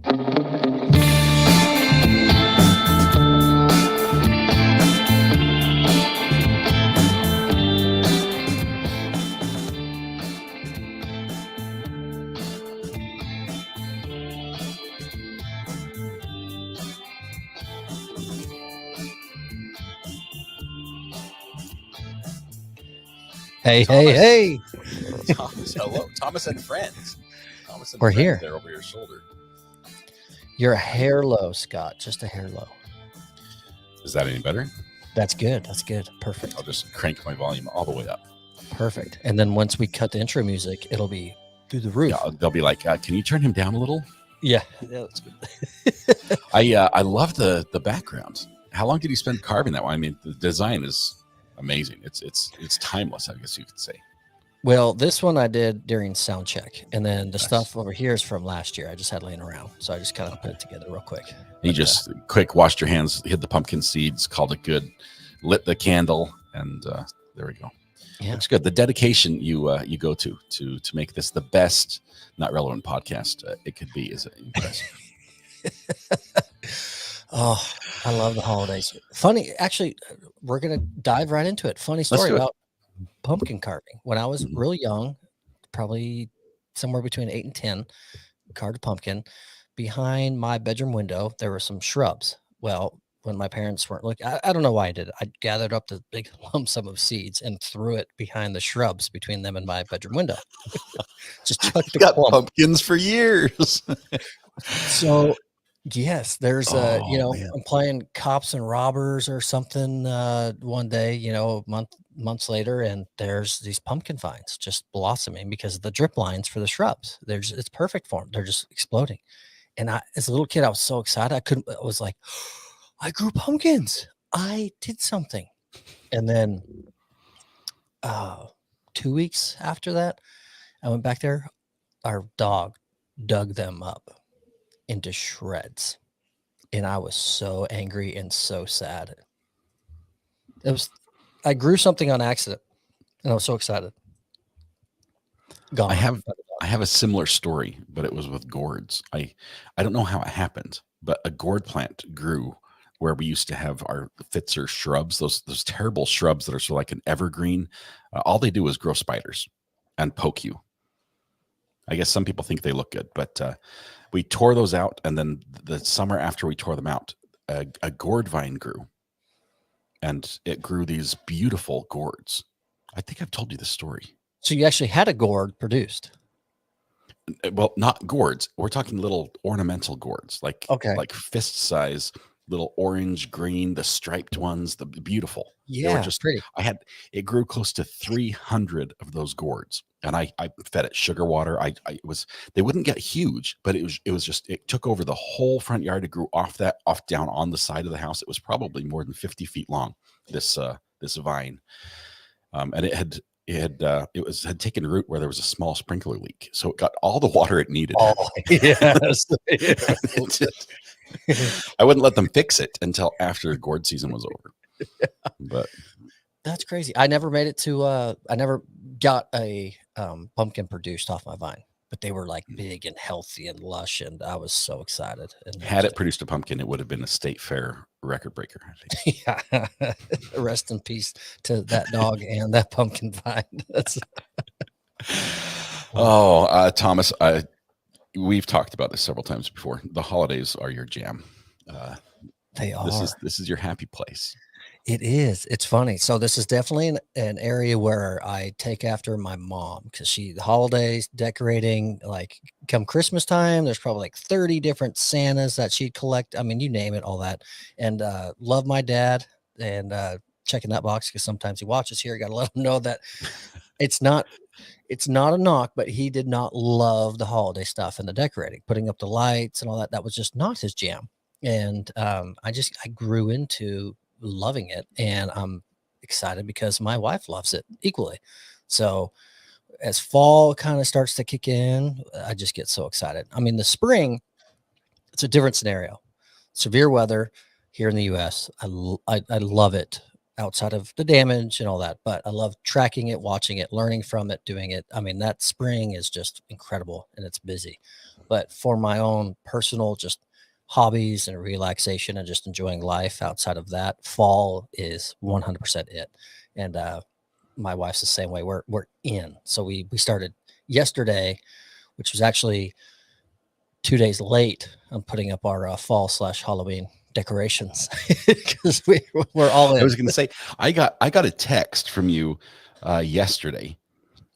Hey. Thomas, hello. Thomas and friends. Thomas and We're friends here. there over your shoulder. You're a hair low, Scott. Just a hair low. Is that any better? That's good. That's good. Perfect. I'll just crank my volume all the way up. Perfect. And then once we cut the intro music, it'll be through the roof. Yeah, they'll be like, can you turn him down a little? Yeah, that's good. I love the background. How long did you spend carving that one? I mean, the design is amazing. It's timeless, I guess you could say. Well, this one I did during sound check, and then the stuff over here is from last year. I just had laying around, so I just kind of put it together real quick. You just quick washed your hands, hid the pumpkin seeds, called it good, lit the candle, and there we go. Yeah, it's good. The dedication you go to make this the best Not Relevant podcast it could be is impressive. Oh, I love the holidays. Funny, actually, we're gonna dive right into it. Funny story about pumpkin carving. When I was really young, probably somewhere between 8 and 10, carved a pumpkin. Behind my bedroom window, there were some shrubs. Well, when my parents weren't looking, I don't know why I did it. I gathered up the big lump sum of seeds and threw it behind the shrubs between them and my bedroom window. Just chucked got pumpkins for years. So yes, there's I'm playing cops and robbers or something one day, months later, and there's these pumpkin vines just blossoming because of the drip lines for the shrubs. It's perfect for them. They're just exploding. And as a little kid, I was so excited. I was like, I grew pumpkins. I did something. And then 2 weeks after that, I went back there. Our dog dug them up into shreds. And I was so angry and so sad. I grew something on accident, and I was so excited. Gone. I have a similar story, but it was with gourds. I don't know how it happened, but a gourd plant grew where we used to have our Fitzer shrubs, those terrible shrubs that are sort of like an evergreen. All they do is grow spiders and poke you. I guess some people think they look good, but we tore those out, and then the summer after we tore them out, a gourd vine grew. And it grew these beautiful gourds. I think I've told you the story. So you actually had a gourd produced? Well, not gourds. We're talking little ornamental gourds, like fist size, little orange, green, the striped ones, the beautiful. Yeah, they were just pretty. It grew close to 300 of those gourds, and I fed it sugar water. They wouldn't get huge, but it took over the whole front yard. It grew off down on the side of the house. It was probably more than 50 feet long. This vine, and it had taken root where there was a small sprinkler leak, so it got all the water it needed. Oh, yes. I wouldn't let them fix it until after gourd season was over. Yeah. But that's crazy. I never made it to I never got a pumpkin produced off my vine, but they were like big and healthy and lush, and I was so excited. And had it produced a pumpkin, it would have been a state fair record breaker, I think. Yeah. Rest in peace to that dog and that pumpkin vine. Thomas, we've talked about this several times before. The holidays are your jam. They are. This is your happy place. It is. It's funny. So this is definitely an area where I take after my mom, because the holidays, decorating, like come Christmas time, there's probably like 30 different Santas that she'd collect. I mean, you name it, all that. And love my dad, and checking that box because sometimes he watches here. Got to let him know that it's not a knock, but he did not love the holiday stuff and the decorating, putting up the lights and all that. That was just not his jam. And I grew into loving it, and I'm excited because my wife loves it equally. So as fall kind of starts to kick in, I just get so excited. I mean, the spring, it's a different scenario. Severe weather here in the US. I love it outside of the damage and all that. But I love tracking it, watching it, learning from it, doing it. I mean, that spring is just incredible and it's busy. But for my own personal just hobbies and relaxation and just enjoying life outside of that, fall is 100% it. And my wife's the same way. We're in. So we started yesterday, which was actually 2 days late. I'm putting up our fall / Halloween decorations because we're all in. I was going to say, I got a text from you yesterday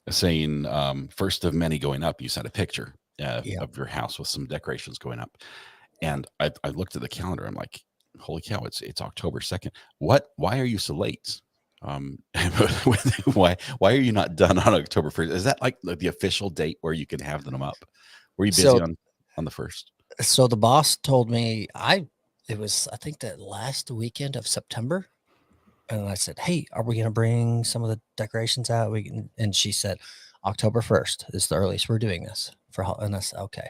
saying 1st of many going up. You sent a picture of your house with some decorations going up, and I looked at the calendar. I'm like, holy cow! It's October 2nd. Why are you so late? Why are you not done on October 1st? Is that like the official date where you can have them up? Were you busy on the 1st? So the boss told me it was, I think, the last weekend of September. And I said, hey, are we going to bring some of the decorations out? And she said, October 1st is the earliest we're doing this and I said, okay.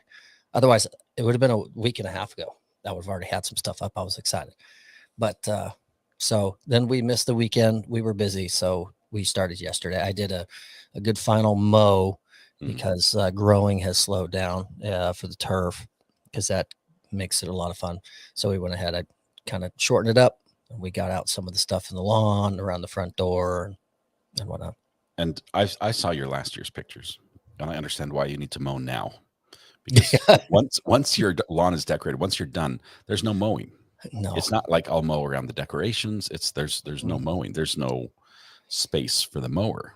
Otherwise, it would have been a week and a half ago. I would have already had some stuff up. I was excited. But so then we missed the weekend. We were busy. So we started yesterday. I did a good final mow because growing has slowed down for the turf, because that makes it a lot of fun. So we went ahead. I kind of shortened it up. And we got out some of the stuff in the lawn around the front door and whatnot. And I saw your last year's pictures, and I understand why you need to mow now. Because once your lawn is decorated, once you're done, there's no mowing. No, it's not like I'll mow around the decorations. There's no mowing. There's no space for the mower.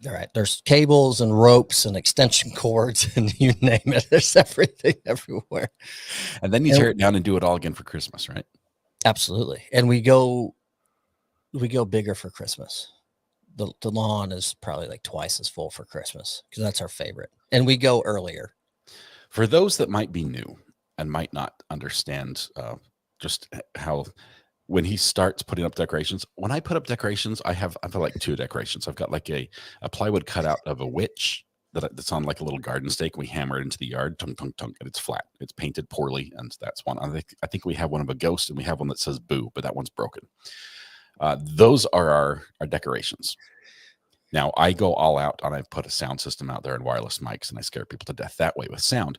All right. There's cables and ropes and extension cords and you name it. There's everything everywhere. And then you tear it down and do it all again for Christmas, right? Absolutely. And we go bigger for Christmas. The lawn is probably like twice as full for Christmas because that's our favorite. And we go earlier. For those that might be new and might not understand just how, when he starts putting up decorations, when I put up decorations, I have like 2 decorations. I've got like a plywood cutout of a witch that's on like a little garden stake. We hammer it into the yard, tung, tung, tung, and it's flat. It's painted poorly, and that's one. I think we have one of a ghost, and we have one that says boo, but that one's broken. Those are our decorations. Now, I go all out, and I put a sound system out there and wireless mics, and I scare people to death that way with sound.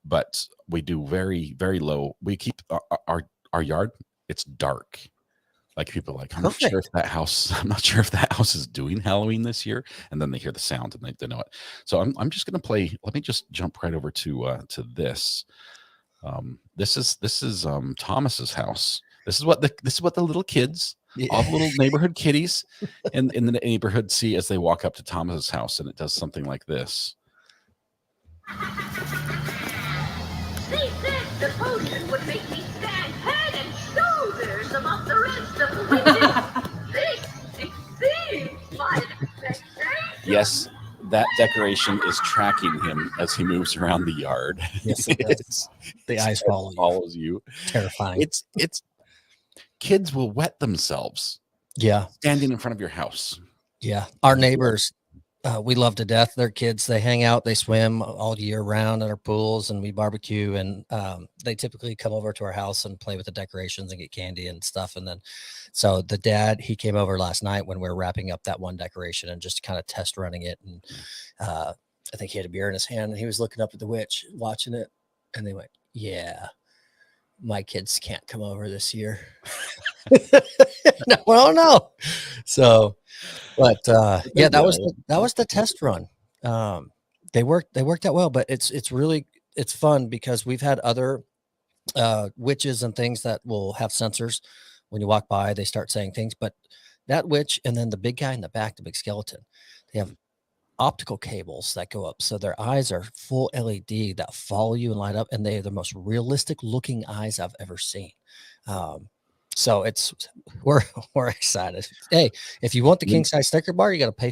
But we do very, very low. We keep our yard, it's dark. Like people are like, I'm not sure if that house is doing Halloween this year. And then they hear the sound and they know it. So I'm just gonna play. Let me just jump right over to this. This is Thomas's house. This is what the little kids, all the little neighborhood kitties in the neighborhood see as they walk up to Thomas's house, and it does something like this. They said the potion would make me stand head and shoulders above the rest of the witches. This exceeds my expectations. Yes, that decoration is tracking him as he moves around the yard. Yes, it does. The eyes follows you. Terrifying. It's kids will wet themselves. Yeah. Standing in front of your house. Yeah. Our neighbors, we love to death. Their kids, they hang out, they swim all year round at our pools, and we barbecue. And they typically come over to our house and play with the decorations and get candy and stuff. And then, so the dad, he came over last night when we were wrapping up that one decoration and just kind of test running it. And I think he had a beer in his hand, and he was looking up at the witch, watching it. And they went, yeah, my kids can't come over this year. No, well, no. So, but yeah, that was the test run. They worked out well, but it's fun because we've had other witches and things that will have sensors. When you walk by, they start saying things, but that witch and then the big guy in the back, the big skeleton, they have optical cables that go up. So their eyes are full LED that follow you and light up. And they are the most realistic looking eyes I've ever seen. So we're excited. Hey, if you want the king size sticker bar, you got to pay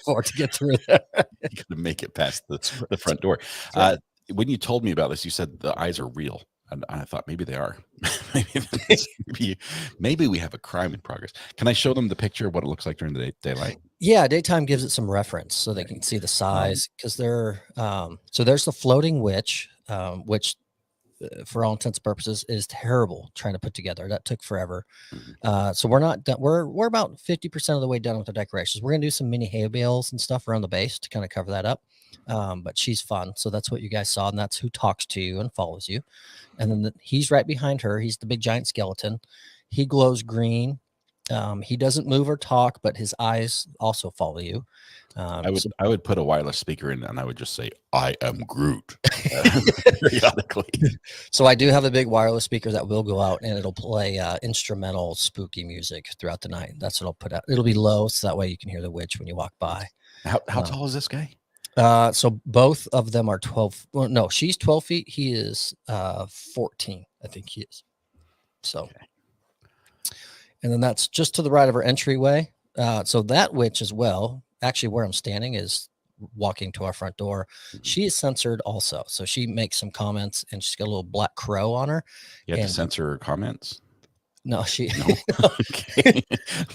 for it to get through there. You got to make it past the front door. When you told me about this, you said the eyes are real. And I thought maybe they are. maybe we have a crime in progress. Can I show them the picture of what it looks like during the daylight? Yeah, daytime gives it some reference so they can see the size, because they're so there's the floating witch, which for all intents and purposes, is terrible trying to put together. That took forever. Mhm. So we're not done. We're about 50% of the way done with the decorations. We're gonna do some mini hay bales and stuff around the base to kind of cover that up. But she's fun. So that's what you guys saw, and that's who talks to you and follows you. And then he's right behind her. He's the big giant skeleton. He glows green. He doesn't move or talk, but his eyes also follow you. I would put a wireless speaker in and I would just say, "I am Groot," periodically. So I do have a big wireless speaker that will go out and it'll play instrumental spooky music throughout the night. That's what I'll put out. It'll be low, so that way you can hear the witch when you walk by. How tall is this guy? So both of them are 12. Well, no, she's 12 feet. He is 14. I think he is. So, Okay. and then that's just to the right of her entryway. So that witch as well, actually where I'm standing is walking to our front door. She is censored also. So she makes some comments and she's got a little black crow on her. You have to And- censor her comments. No, she, No. Okay.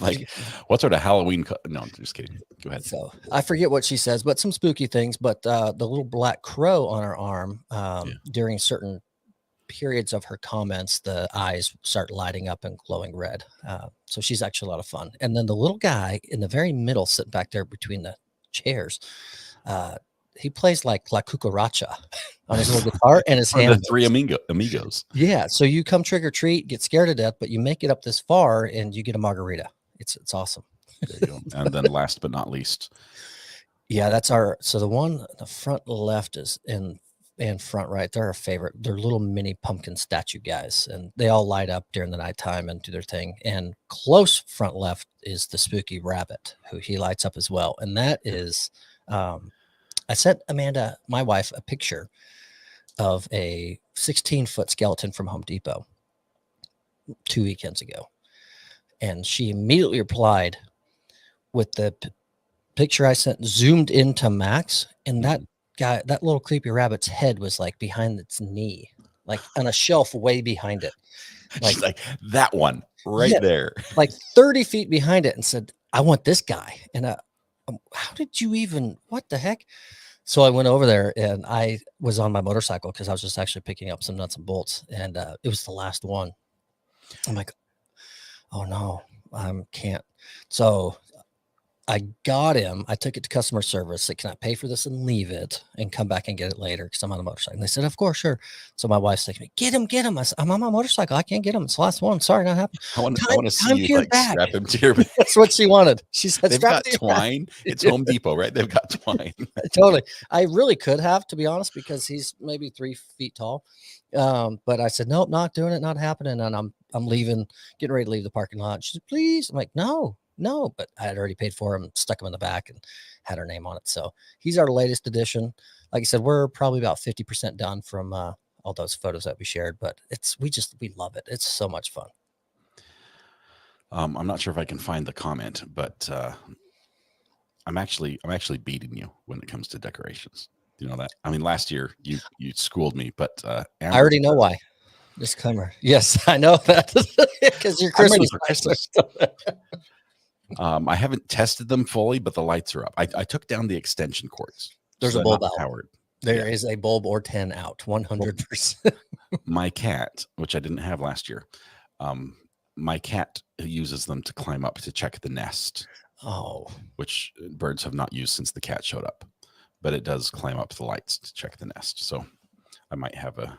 Like, what sort of Halloween? No, I'm just kidding. Go ahead. so I forget what she says, but some spooky things. But the little black crow on her arm, during certain periods of her comments, the eyes start lighting up and glowing red. So she's actually a lot of fun. And then the little guy in the very middle, sitting back there between the chairs, he plays like La Cucaracha on his little guitar and his Or the hand. three amigos. Yeah. So you come trick or treat, get scared to death, but you make it up this far and you get a margarita. It's awesome. There you go. And then last but not least, Yeah, that's our. So the one, the front left is and front right. They're our favorite. They're little mini pumpkin statue guys, and they all light up during the nighttime and do their thing. And close front left is the spooky rabbit, who he lights up as well. And that is, I sent Amanda, my wife, a picture of a 16-foot skeleton from Home Depot 2 weekends ago, and she immediately replied with the picture I sent zoomed into max, and that guy, that little creepy rabbit's head was like behind its knee, like on a shelf way behind it, she's like that one right Yeah. there. like 30 feet behind it, and said, "I want this guy." And how did you even? What the heck? So I went over there, and I was on my motorcycle because I was just actually picking up some nuts and bolts, and it was the last one. I'm like, "Oh no, I can't." So I got him. I took it to customer service. Said, "Can I pay for this and leave it and come back and get it later?" Because I'm on a motorcycle. And they said, "Of course, sure." So my wife's like, "Get him, get him." I said, "I'm on my motorcycle. I can't get him. It's the last one. Sorry, not happening." I want Time- to see time you here like back. strap him to your back. That's what she wanted. She said, They've "Strap got it to your back." twine. It's Home Depot, right? They've got twine. Totally. I really could have, to be honest, because he's maybe 3 feet tall. But I said, "Nope, not doing it, not happening." And I'm leaving, getting ready to leave the parking lot. She said, "Please." I'm like, "No." But I had already paid for him, stuck him in the back, and had her name on it. So he's our latest addition. Like I said, we're probably about 50% done from all those photos that we shared, but we love it. It's so much fun. I'm not sure if I can find the comment, but I'm actually beating you when it comes to decorations. Do you know that? I mean, last year you schooled me, but I already know why. Disclaimer. Yes, I know that because your I'm ready Christmas. for Christmas. I haven't tested them fully, but the lights are up. I took down the extension cords. There's so a they're bulb not out. powered. There is a bulb or 10 out, 100%. My cat, which I didn't have last year, my cat uses them to climb up to check the nest, Oh, which birds have not used since the cat showed up. But it does climb up the lights to check the nest. So I might have a.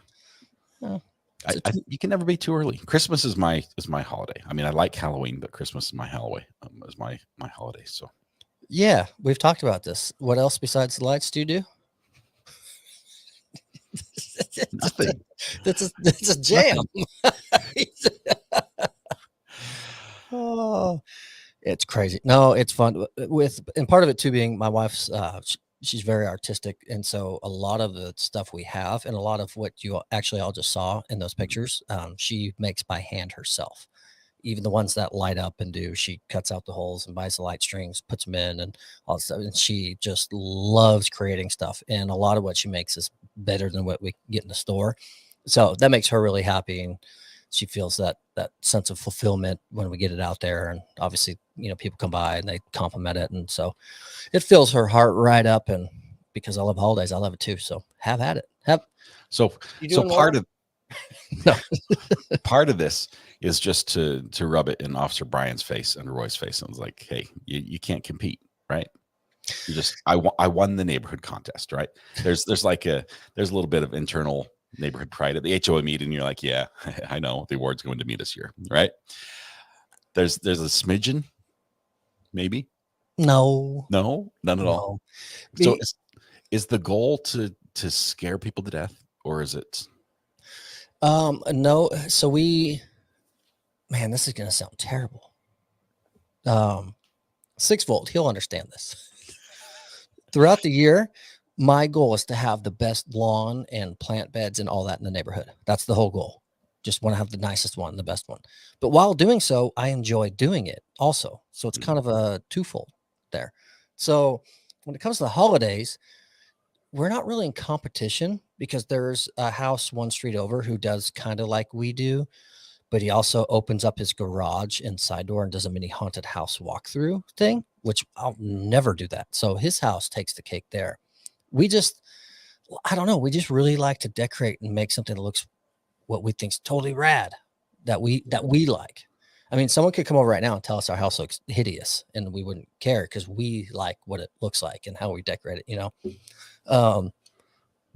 Oh, I think you can never be too early. Christmas is my holiday. I mean, I like Halloween, but Christmas is my holiday. My holiday. So yeah, we've talked about this. What else besides the lights do you do? nothing. That's a jam. Oh, it's crazy. No, it's fun and part of it too being my wife's. She's very artistic, and so a lot of the stuff we have, and a lot of what you actually all just saw in those pictures, she makes by hand herself. Even the ones that light up and do, she cuts out the holes and buys the light strings, puts them in, and all that stuff. And she just loves creating stuff. And a lot of what she makes is better than what we get in the store. So that makes her really happy, and she feels that sense of fulfillment when we get it out there. And obviously, people come by and they compliment it, and so it fills her heart right up. And because I love holidays, I love it too. So have at it. So You doing part more? No. Part of this is just to rub it in Officer Brian's face and Roy's face. And was like, hey, you can't compete, right? You just I won the neighborhood contest, right? There's a little bit of internal neighborhood pride at the HOA meeting. You're like, yeah, I know the award's going to me this year, right? There's a smidgen, maybe. No, None at all. no. So is the goal to scare people to death, or is it? No. So man, this is gonna sound terrible. 6-volt, he'll understand this. Throughout the year, my goal is to have the best lawn and plant beds and all that in the neighborhood. That's the whole goal. Just want to have the nicest one, the best one. But while doing so, I enjoy doing it also. So it's kind of a twofold there. So when it comes to the holidays, we're not really in competition because there's a house one street over who does kind of like we do, but he also opens up his garage and side door and does a mini haunted house walkthrough thing, which I'll never do that. So his house takes the cake there. I don't know. We just really like to decorate and make something that looks what we think's totally rad that we like. I mean, someone could come over right now and tell us our house looks hideous and we wouldn't care because we like what it looks like and how we decorate it,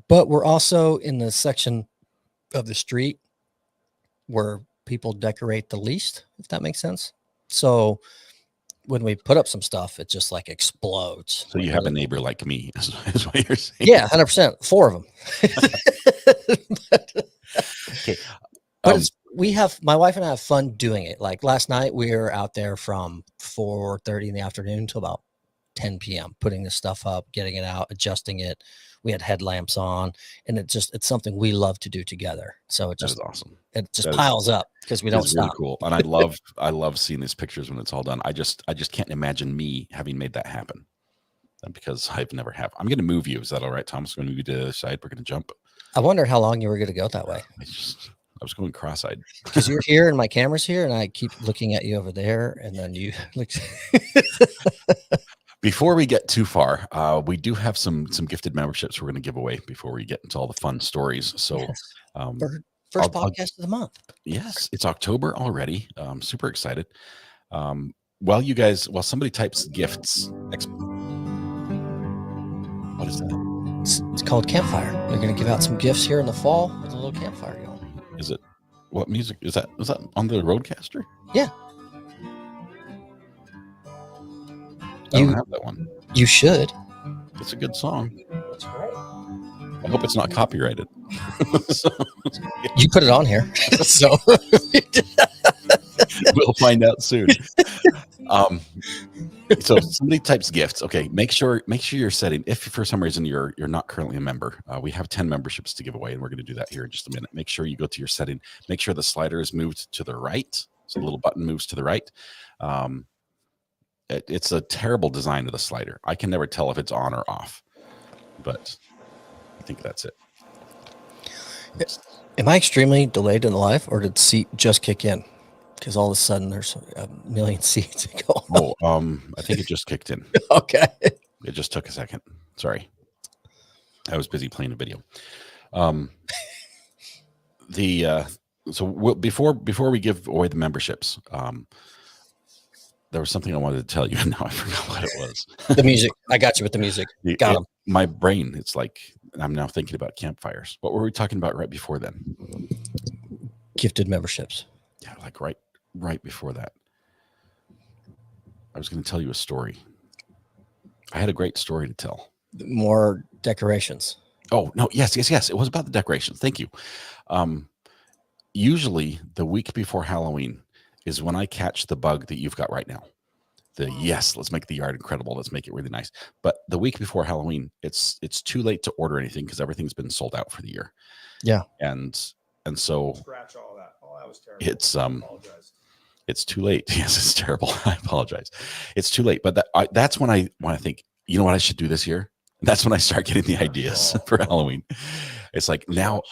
but we're also in the section of the street where people decorate the least, if that makes sense. So when we put up some stuff, it just like explodes. So you have a neighbor like me, is what you're saying. Yeah, 100%. 4 of them. Okay. But my wife and I have fun doing it. Like last night, we were out there from 4:30 in the afternoon until about 10 p.m. putting this stuff up, getting it out, adjusting it. We had headlamps on, and it's something we love to do together. So it just is awesome. It just piles up because we don't stop. Really cool, and I love seeing these pictures when it's all done. I just can't imagine me having made that happen because I've never have. I'm going to move you. Is that all right, Thomas? We're going to move you to the other side. We're going to jump. I wondered how long you were going to go that way. I was going cross-eyed because you're here and my camera's here, and I keep looking at you over there, and then you look. Before we get too far, we do have some gifted memberships we're going to give away before we get into all the fun stories. So, yes. First podcast of the month. Yes, it's October already. Super excited. While somebody types gifts, what is that? It's called Campfire. We're going to give out some gifts here in the fall with a little campfire going. Is it? What music is that? Is that on the Roadcaster? Yeah. I don't have that one. You should. It's a good song. That's great. I hope it's not copyrighted. You put it on here, so we'll find out soon. So somebody types gifts. Okay, make sure you're setting. If for some reason you're not currently a member, we have 10 memberships to give away, and we're going to do that here in just a minute. Make sure you go to your setting. Make sure the slider is moved to the right. So the little button moves to the right. It's a terrible design of the slider. I can never tell if it's on or off, but I think that's it. Am I extremely delayed in life, or did seat just kick in? Because all of a sudden there's a million seats going on. I think it just kicked in. Okay. It just took a second. Sorry. I was busy playing a video. Before we give away the memberships, there was something I wanted to tell you, and now I forgot what it was. The music. I got you with the music. Got him. My brain, it's like I'm now thinking about campfires. What were we talking about right before then? Gifted memberships. Yeah, like right before that. I was going to tell you a story. I had a great story to tell. More decorations. Oh, no. Yes. It was about the decorations. Thank you. Usually the week before Halloween is when I catch the bug that you've got right now. Let's make the yard incredible. Let's make it really nice. But the week before Halloween, it's too late to order anything because everything's been sold out for the year. Yeah. And so scratch all that. Oh, that was terrible. It's too late. Yes, it's terrible. I apologize. It's too late. But that's when I think, you know what I should do this year? That's when I start getting the ideas for Halloween. It's like, now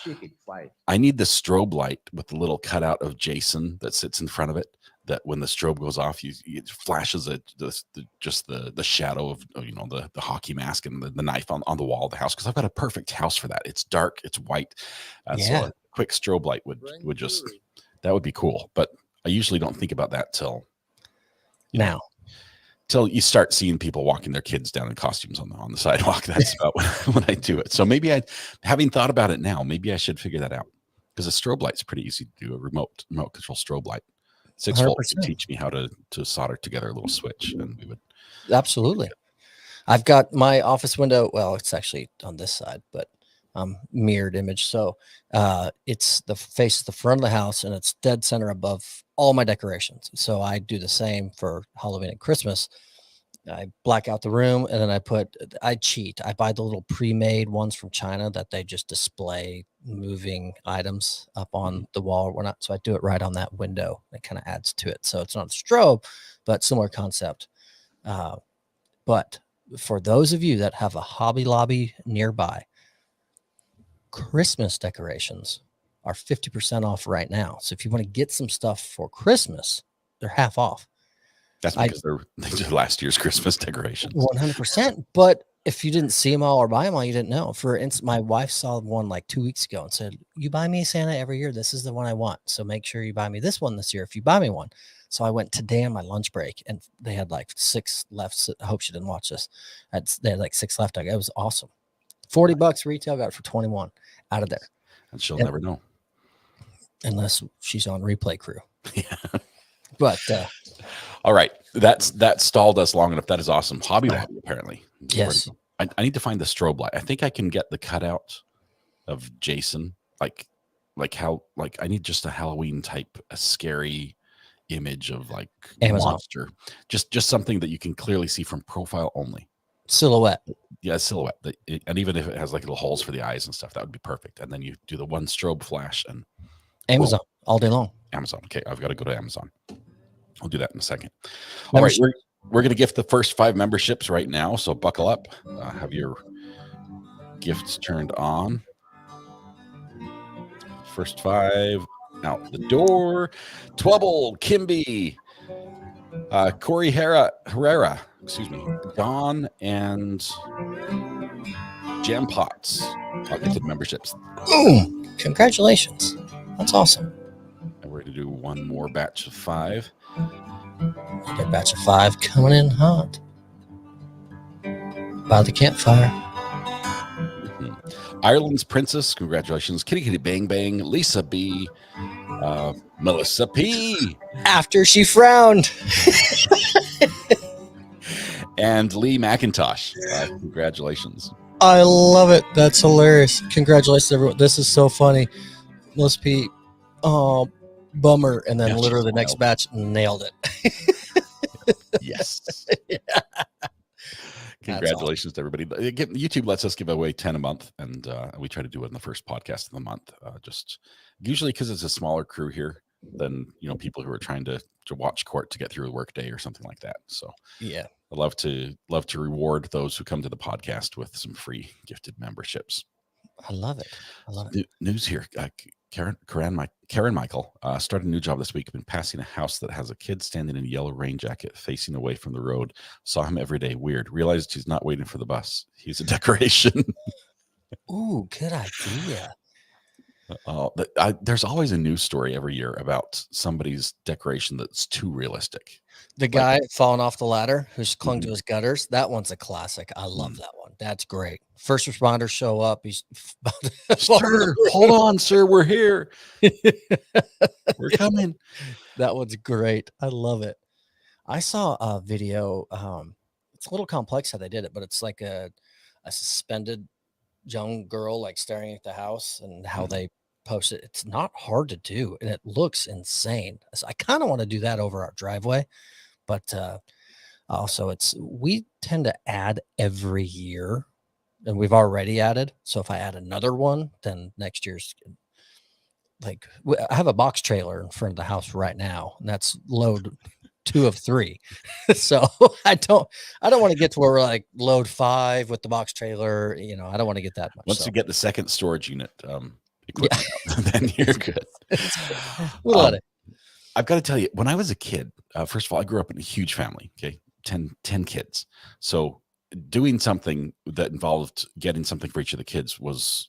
I need the strobe light with the little cutout of Jason that sits in front of it. that when the strobe goes off, it flashes just the shadow of the hockey mask and the knife on the wall of the house, because I've got a perfect house for that. It's dark, it's white, so a quick strobe light would just, that would be cool. But I usually don't think about that till you start seeing people walking their kids down in costumes on the sidewalk. That's about when I do it. So maybe having thought about it now, maybe I should figure that out, because a strobe light's pretty easy to do. A remote control strobe light, 6 volt, would teach me how to solder together a little switch, and we would absolutely. I've got my office window. Well, it's actually on this side, but mirrored image. So it's the face of the front of the house, and it's dead center above all my decorations. So I do the same for Halloween and Christmas. I black out the room, and then I cheat. I buy the little pre-made ones from China that they just display moving items up on the wall or whatnot. So I do it right on that window. It kind of adds to it. So it's not a strobe, but similar concept. But for those of you that have a Hobby Lobby nearby, Christmas decorations are 50% off right now. So if you want to get some stuff for Christmas, they're half off. That's because they did last year's Christmas decorations. 100%. But if you didn't see them all or buy them all, you didn't know. For instance, my wife saw one like 2 weeks ago and said, "You buy me a Santa every year. This is the one I want. So make sure you buy me this one this year if you buy me one." So I went today on my lunch break, and they had like 6 left. I hope she didn't watch this. They had like 6 left. It was awesome. $40 retail, got it for 21 out of there. And she'll never know. Unless she's on replay crew. Yeah. But all right. That stalled us long enough. That is awesome. Hobby Lobby, apparently. Yes. I need to find the strobe light. I think I can get the cutout of Jason. Like I need just a Halloween type, a scary image of like Amazon monster. Just something that you can clearly see from profile only. Silhouette. Yeah, silhouette. And even if it has like little holes for the eyes and stuff, that would be perfect. And then you do the one strobe flash and Amazon all day long. Amazon. Okay, I've got to go to Amazon. I'll do that in a second. All right, we're going to gift the first 5 memberships right now, so buckle up. Have your gifts turned on. First 5 out the door. Twubble, Kimby, Corey Herrera, Don, and Jam Pots. I'll get to the memberships. Boom! Congratulations. That's awesome. And we're going to do one more batch of 5. Another batch of 5 coming in hot. By the campfire. Ireland's Princess, congratulations. Kitty Kitty Bang Bang, Lisa B, Melissa P. After she frowned. And Lee McIntosh. Congratulations. I love it. That's hilarious. Congratulations, everyone. This is so funny. Melissa P. Oh, bummer. And then literally the next batch nailed it. Yes. Yeah. Congratulations to everybody. YouTube lets us give away 10 a month, and we try to do it in the first podcast of the month. Just usually because it's a smaller crew here than people who are trying to watch court to get through a work day or something like that. So yeah, I love to reward those who come to the podcast with some free gifted memberships. I love it. News here. Karen Michael started a new job this week. Been passing a house that has a kid standing in a yellow rain jacket facing away from the road. Saw him every day. Weird. Realized he's not waiting for the bus. He's a decoration. Ooh, good idea. There's always a news story every year about somebody's decoration that's too realistic. The guy falling off the ladder who's clung to his gutters. That one's a classic. I love that one. That's great. First responders show up. He's sir, hold on, sir. We're here. We're coming. That one's great. I love it. I saw a video. It's a little complex how they did it, but it's like a suspended young girl like staring at the house and how they post it. It's not hard to do, and it looks insane. So I kind of want to do that over our driveway, but also we tend to add every year, and we've already added. So if I add another one, then next year's like I have a box trailer in front of the house right now, and that's load 2 of 3. So I don't want to get to where we're like load 5 with the box trailer. I don't want to get that much. Once you get the second storage unit equipment out, then you're good. We'll let it. I've got to tell you, when I was a kid, first of all, I grew up in a huge family. Okay, 10 kids. So doing something that involved getting something for each of the kids was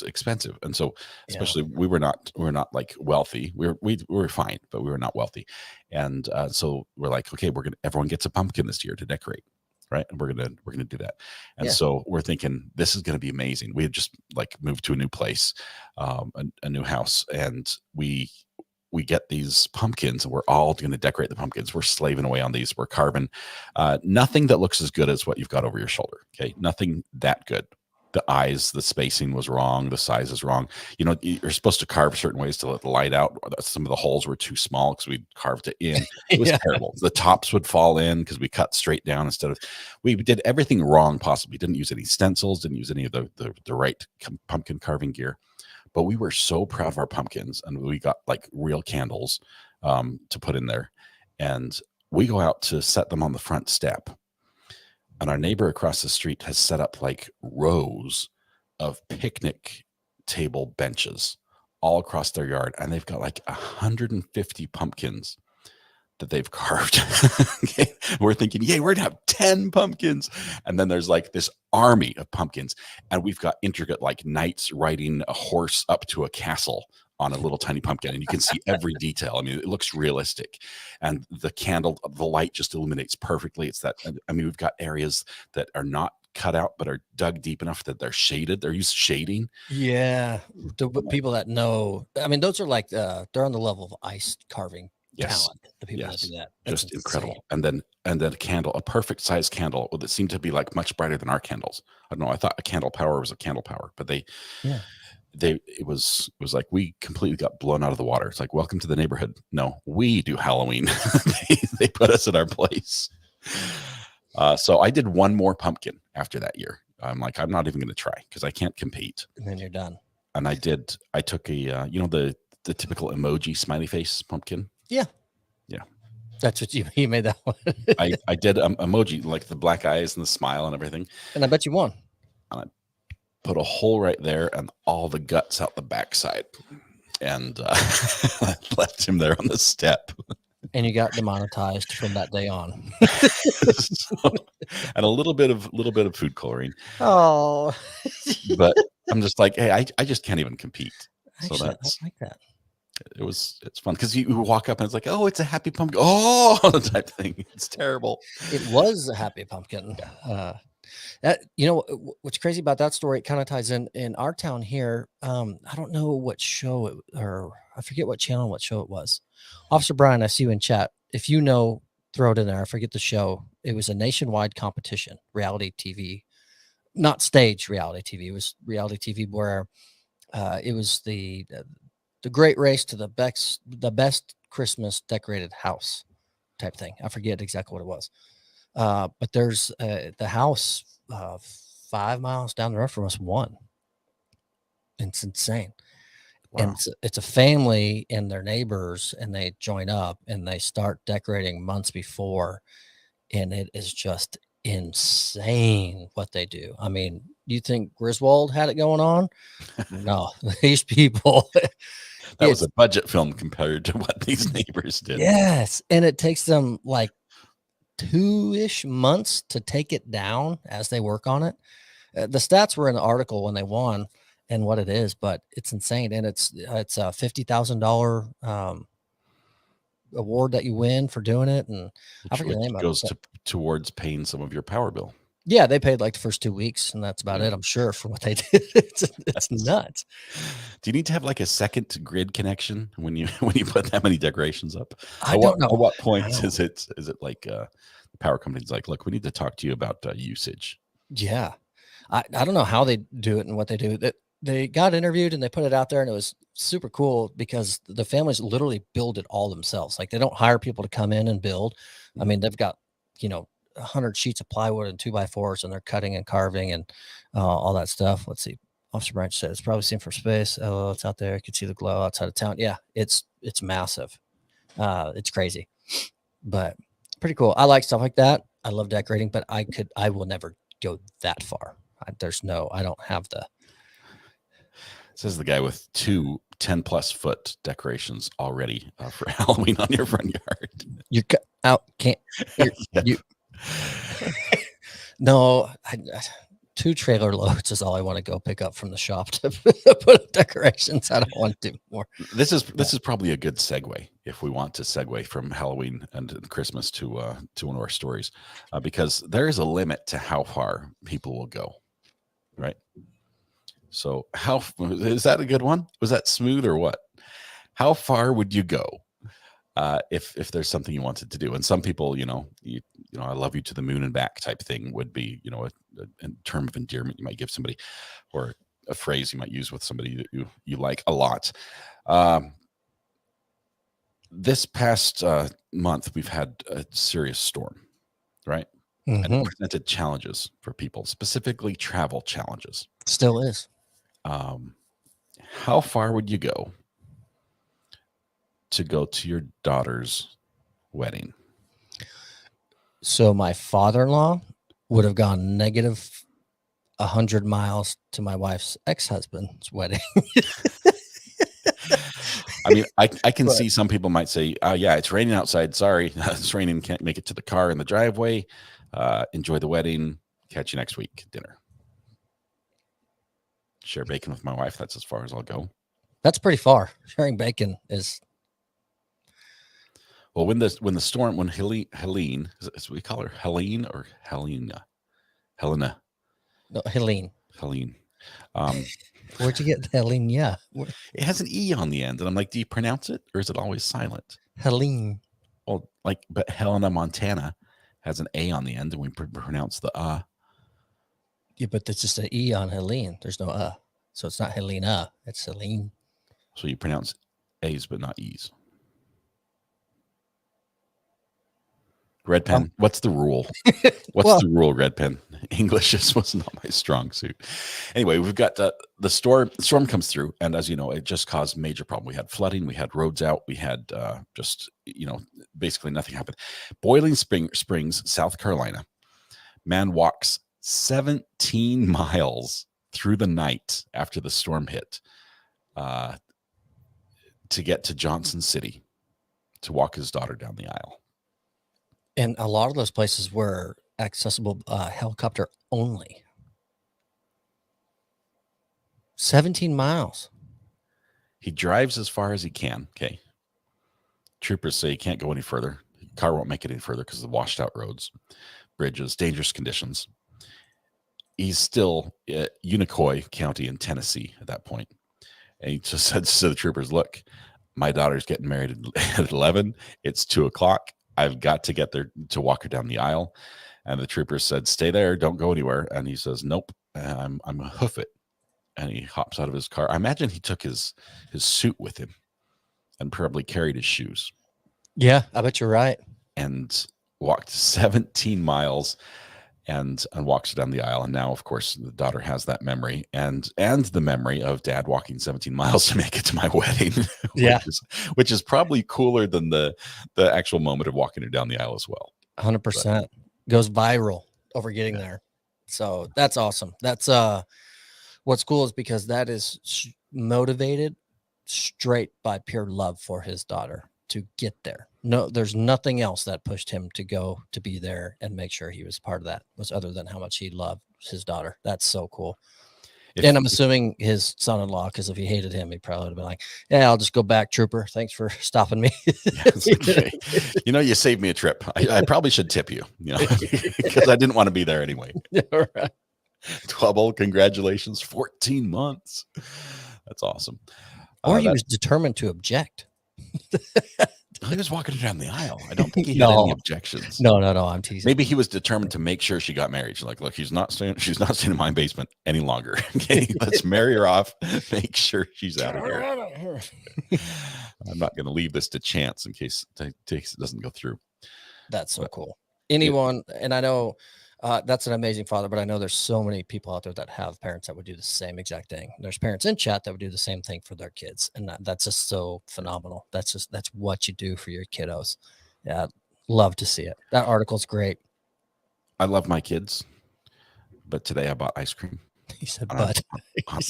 expensive, and so especially we were not like wealthy. We were fine, but we were not wealthy, and so we're like, okay, everyone gets a pumpkin this year to decorate. Right. And we're gonna do that. And so we're thinking this is gonna be amazing. We had just like moved to a new place, a new house, and we get these pumpkins and we're all going to decorate the pumpkins. We're slaving away on these. We're carving nothing that looks as good as what you've got over your shoulder. Okay. Nothing that good. The eyes, the spacing was wrong. The size is wrong. You know, you're supposed to carve certain ways to let the light out. Some of the holes were too small because we carved it in. It was terrible. The tops would fall in because we cut straight down instead of, we did everything wrong possibly. Didn't use any stencils, didn't use any of the right pumpkin carving gear. But we were so proud of our pumpkins, and we got like real candles to put in there. And we go out to set them on the front step. And our neighbor across the street has set up like rows of picnic table benches all across their yard. And they've got like 150 pumpkins that they've carved. Okay. We're thinking, yay, we're gonna have 10 pumpkins. And then there's like this army of pumpkins. And we've got intricate like knights riding a horse up to a castle on a little tiny pumpkin, and you can see every detail. I mean, it looks realistic, and the light just illuminates perfectly. It's that, I mean, we've got areas that are not cut out but are dug deep enough that they're shaded. They're used shading. Yeah, the people that know, I mean, those are like they're on the level of ice carving talent. The people that do that, that's just incredible. And then a candle, a perfect size candle that seemed to be like much brighter than our candles. I don't know. I thought a candle power was a candle power, but it was like we completely got blown out of the water. It's like, welcome to the neighborhood. No, we do Halloween. they put us in our place. So I did one more pumpkin after that year. I'm like, I'm not even going to try because I can't compete. And then you're done. And I took a, the typical emoji smiley face pumpkin. Yeah. That's what you made that one. I did emoji, like the black eyes and the smile and everything. And I bet you won. And I put a hole right there and all the guts out the backside. And I left him there on the step. And you got demonetized from that day on. And a little bit of food coloring. Oh. But I'm just like, hey, I just can't even compete. Actually, So that's I like that. It's fun because you walk up and it's like, oh, it's a happy pumpkin. Oh, type thing. It's terrible. It was a happy pumpkin. What's crazy about that story, it kind of ties in our town here. I don't know what show or I forget what channel, what show it was. Officer Brian, I see you in chat. If you know, throw it in there. I forget the show. It was a nationwide competition, reality TV, not stage reality TV. It was reality TV where it was the great race to the best Christmas decorated house type thing. I forget exactly what it was. But there's the house 5 miles down the road from us won. It's insane. Wow. And it's a family and their neighbors, and they join up and they start decorating months before. And it is just insane what they do. I mean, you think Griswold had it going on? No, these people. That was a budget film compared to what these neighbors did. Yes. And it takes them like 2-ish months to take it down as they work on it. The stats were in the article when they won and what it is, but it's insane. And it's a $50,000 award that you win for doing it. And I forget the name of it. Goes towards paying some of your power bill. Yeah, they paid like the first 2 weeks, and that's about it, I'm sure, for what they did. It's nuts. Do you need to have like a second grid connection when you put that many decorations up? I don't know. At what point is it like the power company's like, look, we need to talk to you about usage? Yeah, I don't know how they do it and what they do. They got interviewed and they put it out there, and it was super cool because the families literally build it all themselves. Like they don't hire people to come in and build. I mean, they've got 100 sheets of plywood and 2x4s, and they're cutting and carving and all that stuff. Let's see. Officer Branch said it's probably seen from space. Oh, it's out there. You can see the glow outside of town. Yeah, it's massive. It's crazy, but pretty cool. I like stuff like that. I love decorating, but I will never go that far. I don't have the. Says the guy with two 10+ foot decorations already for Halloween on your front yard. You out can't. You no. 2 trailer loads is all I want to go pick up from the shop to put up decorations. I don't want to do more. This is probably a good segue if we want to segue from Halloween and Christmas to one of our stories, because there is a limit to how far people will go, right? So is that a good one? Was that smooth or what? How far would you go if there's something you wanted to do? And some people, I love you to the moon and back type thing would be, a term of endearment you might give somebody, or a phrase you might use with somebody that you like a lot. This past month, we've had a serious storm, right? And it presented challenges for people, specifically travel challenges. Still is. How far would you go to go to your daughter's wedding? So my father-in-law would have gone negative 100 miles to my wife's ex-husband's wedding. I mean, I can see some people might say, yeah, it's raining outside. Sorry, it's raining. Can't make it to the car in the driveway. Enjoy the wedding. Catch you next week. Dinner. Share bacon with my wife. That's as far as I'll go. That's pretty far. Sharing bacon is. Well, when Helene, is we call her Helene or Helena? Helena. No, Helene. Helene. Where'd you get Helene? Yeah. It has an E on the end. And I'm like, do you pronounce it or is it always silent? Helene. Well, but Helena, Montana has an A on the end and we pronounce the Yeah, but it's just an E on Helene. There's no So it's not Helena. It's Helene. So you pronounce A's but not E's. Red pen. What's the rule? What's the rule, Red pen? English just was not my strong suit. Anyway, we've got the storm comes through. And as you know, it just caused major problem. We had flooding. We had roads out. We had basically nothing happened. Boiling Springs, South Carolina. Man walks 17 miles through the night after the storm hit to get to Johnson City to walk his daughter down the aisle. And a lot of those places were accessible helicopter only. 17 miles. He drives as far as he can. Okay. Troopers say he can't go any further. The car won't make it any further because of the washed out roads, bridges, dangerous conditions. He's still at Unicoi County in Tennessee at that point. And he just said to the troopers, look, my daughter's getting married at 11. It's 2:00. I've got to get there to walk her down the aisle. And the trooper said, stay there. Don't go anywhere. And he says, nope, I'm going to hoof it. And he hops out of his car. I imagine he took his suit with him and probably carried his shoes. Yeah, I bet you're right. And walked 17 miles and walks her down the aisle. And now, of course, the daughter has that memory and the memory of dad walking 17 miles to make it to my wedding. Yeah. which is probably cooler than the actual moment of walking her down the aisle as well. 100% goes viral over getting there. So that's awesome. That's what's cool is because that is motivated straight by pure love for his daughter to get there. No, there's nothing else that pushed him to go to be there and make sure he was part of that was other than how much he loved his daughter. That's so cool. And I'm assuming his son-in-law, because if he hated him, he probably would have been like, yeah, I'll just go back, trooper. Thanks for stopping me. Okay. You saved me a trip. I probably should tip you, because I didn't want to be there anyway. Right. Double congratulations, 14 months. That's awesome. Or he was determined to object. He was walking down the aisle. I don't think he had any objections. No. I'm teasing. Maybe he was determined to make sure she got married. She's like, look, she's not staying in my basement any longer. Okay, let's marry her off. Make sure she's out of here. I'm not going to leave this to chance in case it doesn't go through. That's so cool. Anyone, and I know that's an amazing father, but I know there's so many people out there that have parents that would do the same exact thing. There's parents in chat that would do the same thing for their kids. And that's just so phenomenal. That's what you do for your kiddos. Yeah. Love to see it. That article's great. I love my kids, but today I bought ice cream He said, Uh,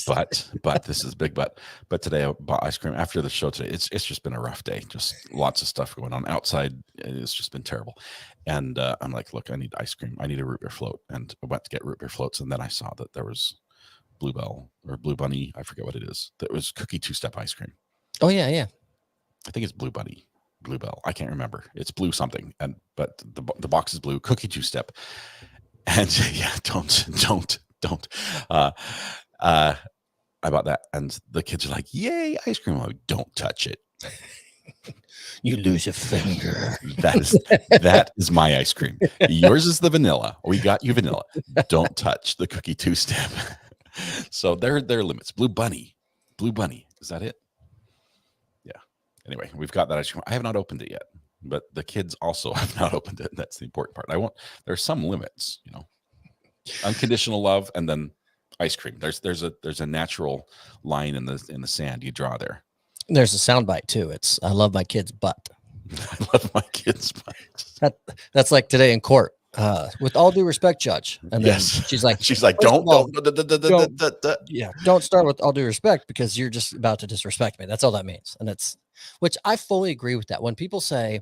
but. but this is big but today I bought ice cream after the show today. It's just been a rough day, just lots of stuff going on outside. It's just been terrible. And I'm like, look, I need ice cream. I need a root beer float. And I went to get root beer floats, and then I saw that there was Bluebell or Blue Bunny, I forget what it is. That was cookie two-step ice cream. Oh yeah, yeah. I think it's Blue Bunny, Bluebell. I can't remember. It's blue something, but the box is blue, cookie two-step. And yeah, don't. I bought that, and the kids are like, "Yay, ice cream!" I'm like, don't touch it. You lose your finger. That is my ice cream. Yours is the vanilla. We got you vanilla. Don't touch the cookie two-step. So there are limits. Blue Bunny. Is that it? Yeah. Anyway, we've got that ice cream. I have not opened it yet, but the kids also have not opened it. That's the important part. There's some limits, unconditional love, and then ice cream. There's a natural line in the sand you draw there. There's a soundbite too. It's I love my kid's butt. I love my kid's butt. That's like today in court. With all due respect, Judge. And then yes. she's like, don't. Yeah, don't start with all due respect because you're just about to disrespect me. That's all that means. And which I fully agree with that. When people say,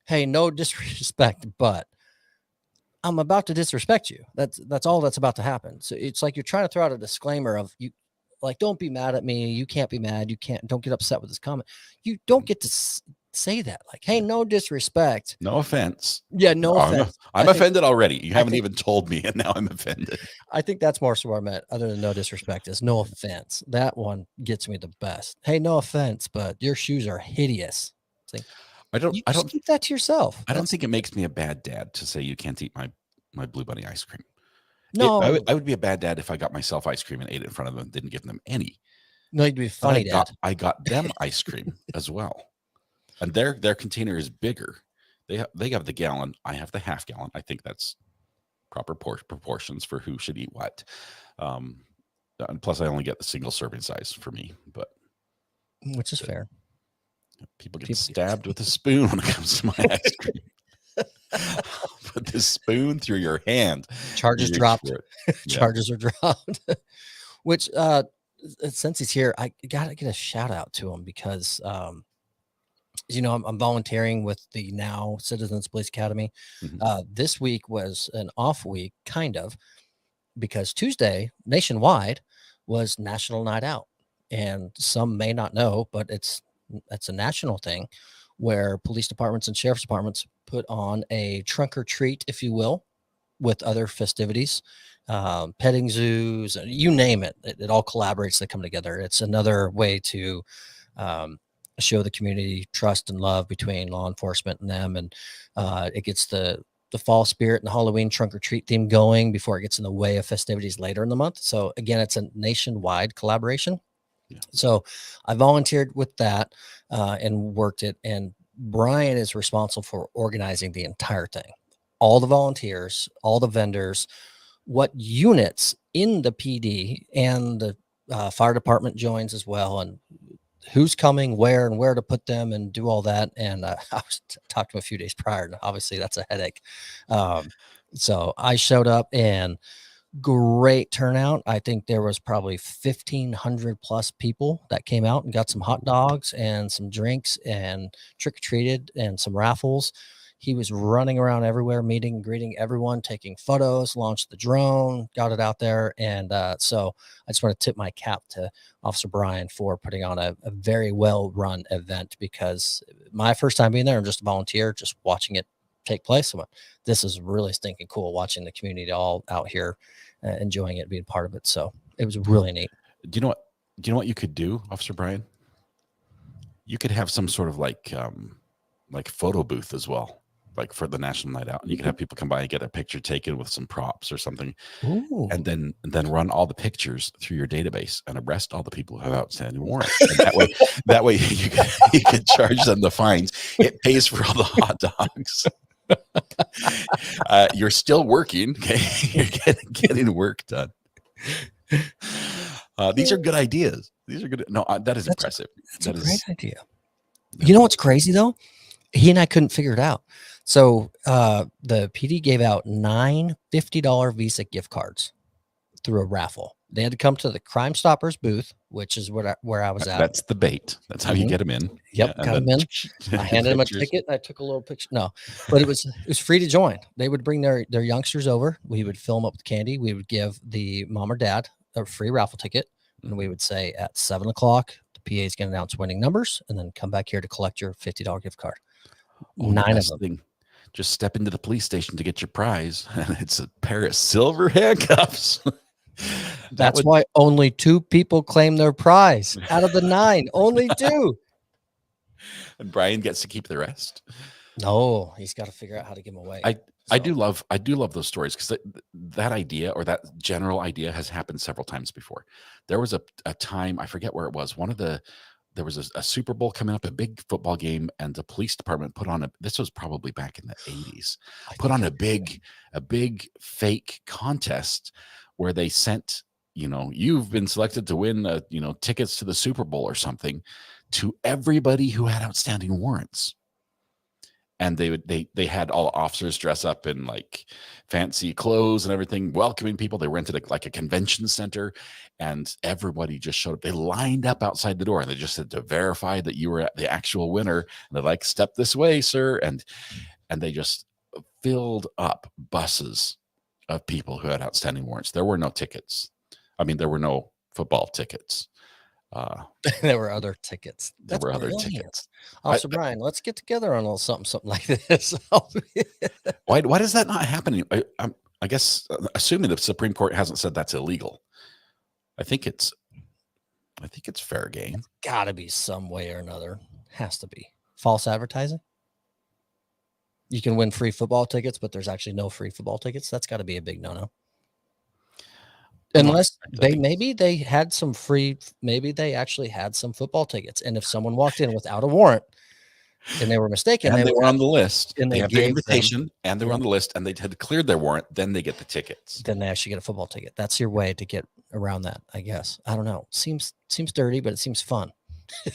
hey, no disrespect, but I'm about to disrespect you. That's all that's about to happen. So it's like you're trying to throw out a disclaimer of you, like, don't be mad at me. You can't be mad. Don't get upset with this comment. You don't get to say that. Like, hey, no disrespect. No offense. Yeah, no offense. I'm offended already. You haven't even told me, and now I'm offended. I think that's more so what I meant, other than no disrespect, is no offense. That one gets me the best. Hey, no offense, but your shoes are hideous. It's like, I don't keep that to yourself. I don't think it makes me a bad dad to say you can't eat my Blue Bunny ice cream. No, I would be a bad dad if I got myself ice cream and ate it in front of them and didn't give them any. No, you'd be funny, Dad. I got them ice cream as well, and their container is bigger. They have the gallon. I have the half gallon. I think that's proper proportions for who should eat what. And plus, I only get the single serving size for me, which is fair. People get stabbed with a spoon when it comes to my ice cream. Put the spoon through your hand. Charges dropped. Charges are dropped. Which, since he's here, I gotta get a shout out to him because, I'm volunteering with the Now Citizens Police Academy. Mm-hmm. This week was an off week, kind of, because Tuesday nationwide was National Night Out, and some may not know, but that's a national thing where police departments and sheriff's departments put on a trunk or treat, if you will, with other festivities, petting zoos, you name it. It all collaborates. They come together. It's another way to show the community trust and love between law enforcement and them. And it gets the fall spirit and the Halloween trunk or treat theme going before it gets in the way of festivities later in the month. So again, it's a nationwide collaboration. Yeah. So I volunteered with that and worked it. And Brian is responsible for organizing the entire thing. All the volunteers, all the vendors, what units in the PD and the fire department joins as well, and who's coming, where, and where to put them and do all that. And I was talking to him a few days prior, and obviously that's a headache. So I showed up and great turnout. I think there was probably 1,500 plus people that came out and got some hot dogs and some drinks and trick-or-treated and some raffles. He was running around everywhere, meeting and greeting everyone, taking photos, launched the drone, got it out there. And so I just want to tip my cap to Officer Brian for putting on a very well-run event, because my first time being there, I'm just a volunteer, just watching it take place. So this is really stinking cool, watching the community all out here enjoying it, being part of it. So it was really neat. Do you know what you could do, Officer Brian? You could have some sort of like photo booth as well, like for the National Night Out, and you could have people come by and get a picture taken with some props or something. Ooh. and then run all the pictures through your database and arrest all the people who have outstanding warrants. And that way you can charge them the fines. It pays for all the hot dogs. You're still working. Okay, you're getting work done. These are good ideas. These are good. No, that is impressive. That's a great idea. You know what's crazy though? He and I couldn't figure it out. So the PD gave out 9 $50 Visa gift cards through a raffle. They had to come to the Crime Stoppers booth, which is where I was at. That's the bait. That's how you get them in. Yep, got them in. I handed them a ticket. And I took a little picture. No, but it was free to join. They would bring their youngsters over. We would fill them up with candy. We would give the mom or dad a free raffle ticket, and we would say at 7 o'clock, the PA is going to announce winning numbers, and then come back here to collect your $50 gift card. 9 of them. Thing. Just step into the police station to get your prize, and it's a pair of silver handcuffs. That's why only 2 people claim their prize out of the 9. Only 2. And Brian gets to keep the rest. No, he's got to figure out how to give them away. I do love those stories, because that idea, or that general idea, has happened several times before. There was a time, I forget where it was. There was a Super Bowl coming up, a big football game, and the police department put on this was probably back in the 80s, put on a big fake contest where they sent, you've been selected to win, tickets to the Super Bowl or something, to everybody who had outstanding warrants. And they had all officers dress up in like fancy clothes and everything, welcoming people. They rented like a convention center, and everybody just showed up. They lined up outside the door, and they just said to verify that you were the actual winner. And they're like, "Step this way, sir." And they just filled up buses of people who had outstanding warrants. There were no tickets. I mean, there were no football tickets. There were other tickets. There were other tickets. Officer Brian, let's get together on a little something like this. Why does that not happen? I guess, assuming the Supreme Court hasn't said that's illegal, I think it's fair game. Got to be some way or another. Has to be false advertising. You can win free football tickets, but there's actually no free football tickets. That's got to be a big no-no. Unless maybe they actually had some football tickets, and if someone walked in without a warrant and they were mistaken, and they were on the list, and they have the invitation, and they were on the list, and they had cleared their warrant, then they get the tickets. Then they actually get a football ticket. That's your way to get around that, I guess. I don't know. Seems dirty, but it seems fun,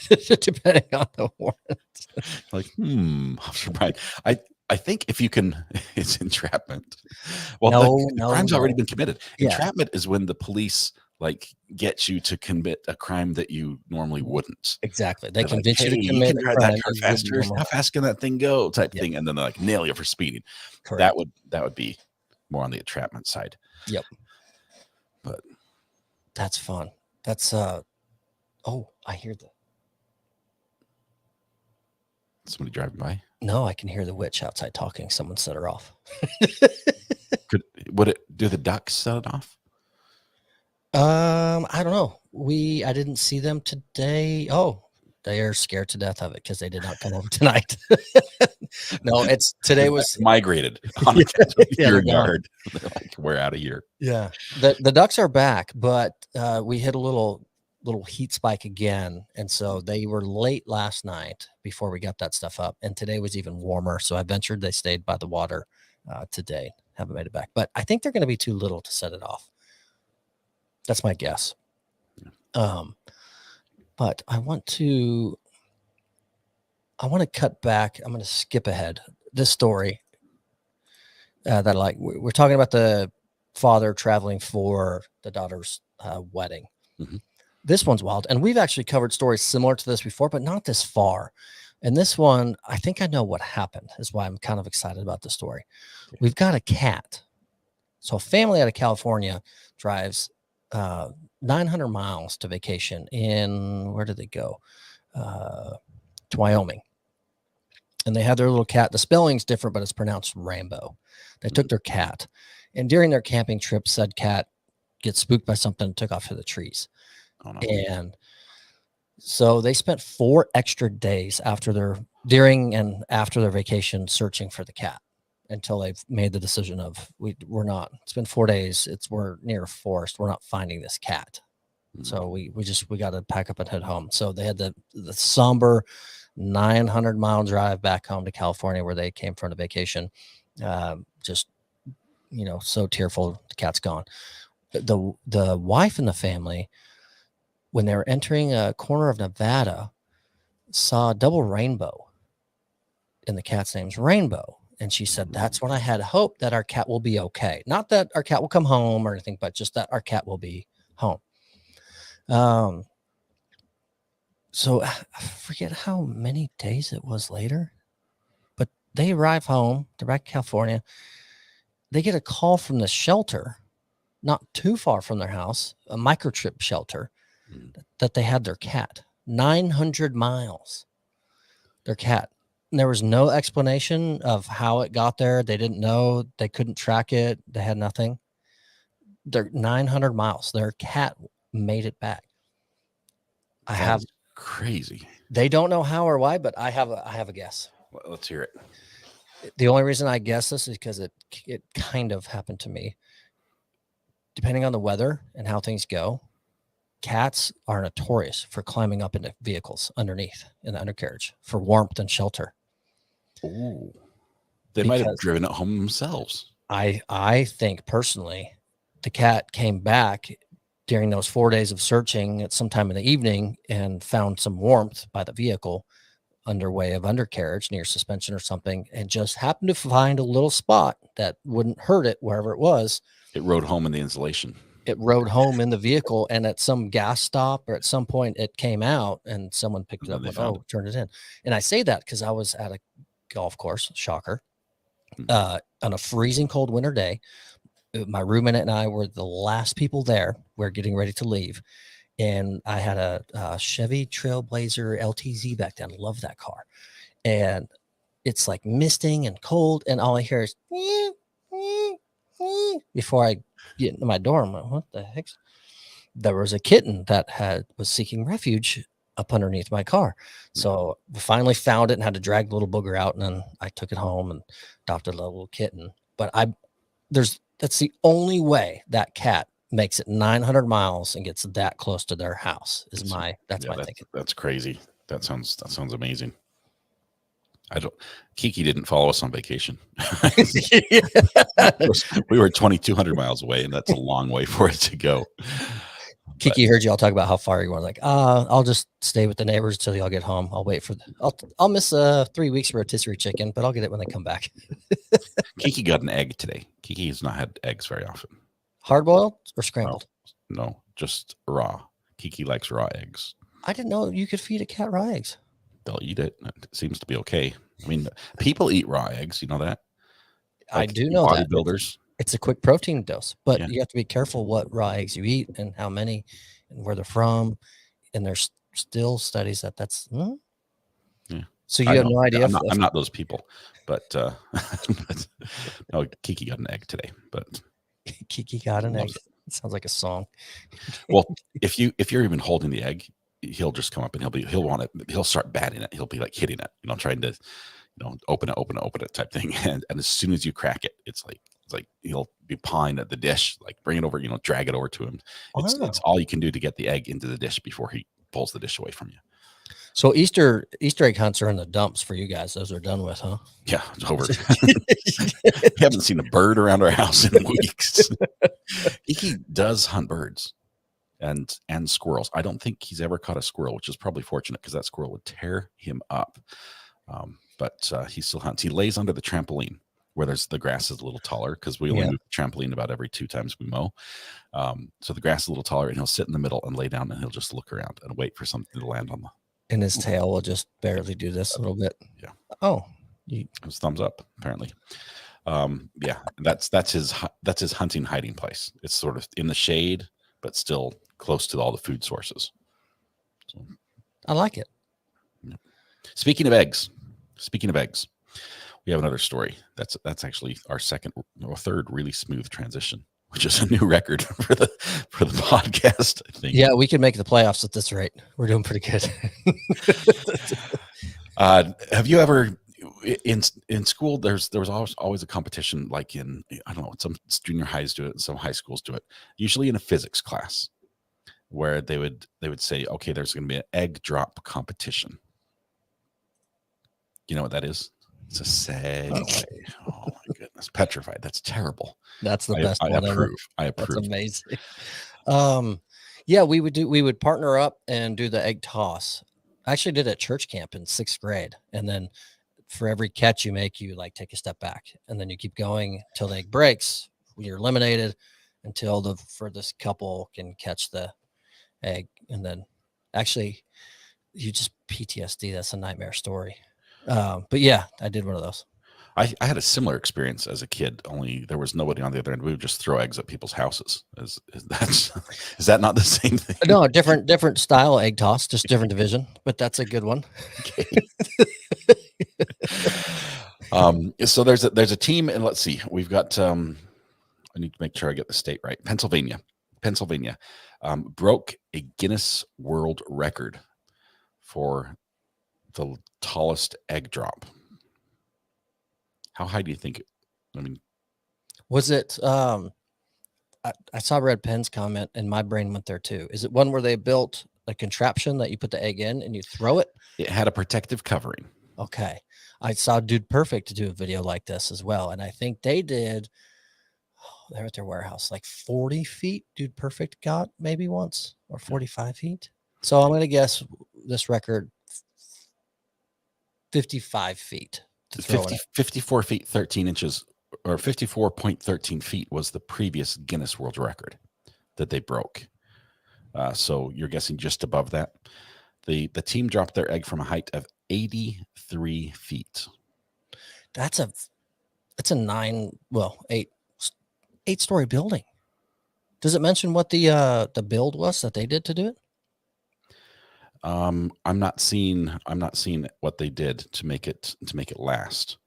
depending on the warrant. Like, Officer Brian, I think if you can, it's entrapment. Well, the crime's already been committed. Yeah. Entrapment is when the police get you to commit a crime that you normally wouldn't. Exactly. They convince you to commit a crime. That car faster. How fast can that thing go? Type thing, and then they nail you for speeding. Correct. That would be more on the entrapment side. Yep. But that's fun. That's I hear somebody driving by. No, I can hear the witch outside talking. Someone set her off. Do the ducks set it off? I don't know. I didn't see them today. Oh, they are scared to death of it because they did not come over tonight. No, today was migrated on your yard. They're like, we're out of here. Yeah. The ducks are back, but we hit a little heat spike again, and so they were late last night before we got that stuff up, and today was even warmer, so I ventured they stayed by the water today. Haven't made it back, but I think they're going to be too little to set it off. That's my guess. But I want to cut back. I'm going to skip ahead this story that I like. We're talking about the father traveling for the daughter's wedding. Mm-hmm. This one's wild. And we've actually covered stories similar to this before, but not this far. And this one, I think I know what happened, is why I'm kind of excited about the story. We've got a cat. So a family out of California drives 900 miles to vacation in, where did they go? To Wyoming. And they had their little cat. The spelling's different, but it's pronounced Rainbow. They took their cat. And during their camping trip, said cat gets spooked by something and took off to the trees. Oh, no. And so they spent 4 extra days during and after their vacation searching for the cat until they've made the decision of we're not. It's been 4 days. We're near a forest. We're not finding this cat. Mm-hmm. So we got to pack up and head home. So they had the somber 900-mile drive back home to California where they came from a vacation. Just so tearful. The cat's gone. The wife and the family, when they were entering a corner of Nevada, saw a double rainbow, and the cat's name's Rainbow. And she said, that's when I had hope that our cat will be okay. Not that our cat will come home or anything, but just that our cat will be home. So I forget how many days it was later, but they arrive home. They're back in California. They get a call from the shelter, not too far from their house, a microchip shelter, that they had their cat 900 miles. Their cat. And there was no explanation of how it got there. They didn't know. They couldn't track it. They had nothing. They're 900 miles. Their cat made it back. I have crazy. They don't know how or why, but I have a guess. Well, let's hear it. The only reason I guess this is because it kind of happened to me. Depending on the weather and how things go, cats are notorious for climbing up into vehicles underneath in the undercarriage for warmth and shelter. Oh, they might have driven it home themselves. I think personally, the cat came back during those 4 days of searching at some time in the evening and found some warmth by the vehicle underway of undercarriage near suspension or something, and just happened to find a little spot that wouldn't hurt it wherever it was. It rode home in the insulation. It rode home in the vehicle, and at some gas stop or at some point it came out and someone picked it up and turned it in. And I say that because I was at a golf course, shocker, on a freezing cold winter day. My roommate and I were the last people there. We're getting ready to leave. And I had a Chevy Trailblazer LTZ back then. Love that car. And it's like misting and cold. And all I hear is before I get into my door. I'm like, what the heck? There was a kitten that was seeking refuge up underneath my car. So we finally found it and had to drag the little booger out. And then I took it home and adopted a little kitten. But that's the only way that cat makes it 900 miles and gets that close to their house. That's my thinking. That's crazy. That sounds amazing. Kiki didn't follow us on vacation. We were 2,200 miles away, and that's a long way for it to go. Kiki heard y'all talk about how far you were. Like, I'll just stay with the neighbors until y'all get home. I'll wait for I'll miss 3 weeks rotisserie chicken, but I'll get it when they come back. Kiki got an egg today. Kiki has not had eggs very often. Hard boiled or scrambled? No, just raw. Kiki likes raw eggs. I didn't know you could feed a cat raw eggs. They'll eat it. It seems to be okay. I mean, people eat raw eggs. You know that? Like, I do know that. Bodybuilders. It's a quick protein dose, but you have to be careful what raw eggs you eat and how many and where they're from. And there's still studies that's. Yeah. So you have no idea. I'm not those people, but no, Kiki got an egg today. But Kiki got an egg. It sounds like a song. Well, if you're even holding the egg, he'll just come up and he'll start batting it. He'll be like hitting it, trying to, open it type thing. And as soon as you crack it, it's like he'll be pawing at the dish, like bring it over, drag it over to him. It's all you can do to get the egg into the dish before he pulls the dish away from you. So Easter egg hunts are in the dumps for you guys. Those are done with, huh? Yeah, it's over. We haven't seen a bird around our house in weeks. He does hunt birds and squirrels. I don't think he's ever caught a squirrel, which is probably fortunate because that squirrel would tear him up. But he still hunts. He lays under the trampoline where the grass is a little taller because we only move the trampoline about every 2 times we mow. So the grass is a little taller, and he'll sit in the middle and lay down, and he'll just look around and wait for something to land on the. And his tail will just barely do this a little bit. Yeah. Oh, his thumbs up, apparently. Yeah, that's his hunting hiding place. It's sort of in the shade, but still close to all the food sources. So, I like it. Yeah. Speaking of eggs, we have another story. That's actually our third really smooth transition, which is a new record for the podcast, I think. Yeah, we could make the playoffs at this rate. We're doing pretty good. Have you ever in school? There was always a competition, like in, I don't know, some junior highs do it, some high schools do it. Usually in a physics class, where they would say, okay, there's going to be an egg drop competition. You know what that is? It's a segue. Oh my goodness, petrified. That's terrible. That's the best one ever. I approve. That's amazing. Yeah, we would partner up and do the egg toss. I actually did it at church camp in 6th grade, and then for every catch you make, you like take a step back, and then you keep going till the egg breaks. When you're eliminated, until the furthest couple can catch the egg. And then actually you just PTSD. That's a nightmare story. But yeah, I did one of those. I had a similar experience as a kid, only there was nobody on the other end. We would just throw eggs at people's houses. Is that not the same thing? No, different style egg toss, just different division, but that's a good one. Okay. So there's a team, and let's see, we've got I need to make sure I get the state right. Pennsylvania broke a Guinness World Record for the tallest egg drop. How high do you think was it? I saw Red Pen's comment, and my brain went there too. Is it one where they built a contraption that you put the egg in and you throw it? It had a protective covering. Okay. I saw Dude Perfect do a video like this as well. And I think they did, they're at their warehouse, like 40 feet. Dude Perfect got maybe once, or 45 feet. So I'm going to guess this record 55 feet. 54 feet 13 inches, or 54.13 feet was the previous Guinness World Record that they broke. So you're guessing just above that. The team dropped their egg from a height of 83 feet. That's a 8-story building. Does it mention what the build was that they did to do it? I'm not seeing what they did to make it last.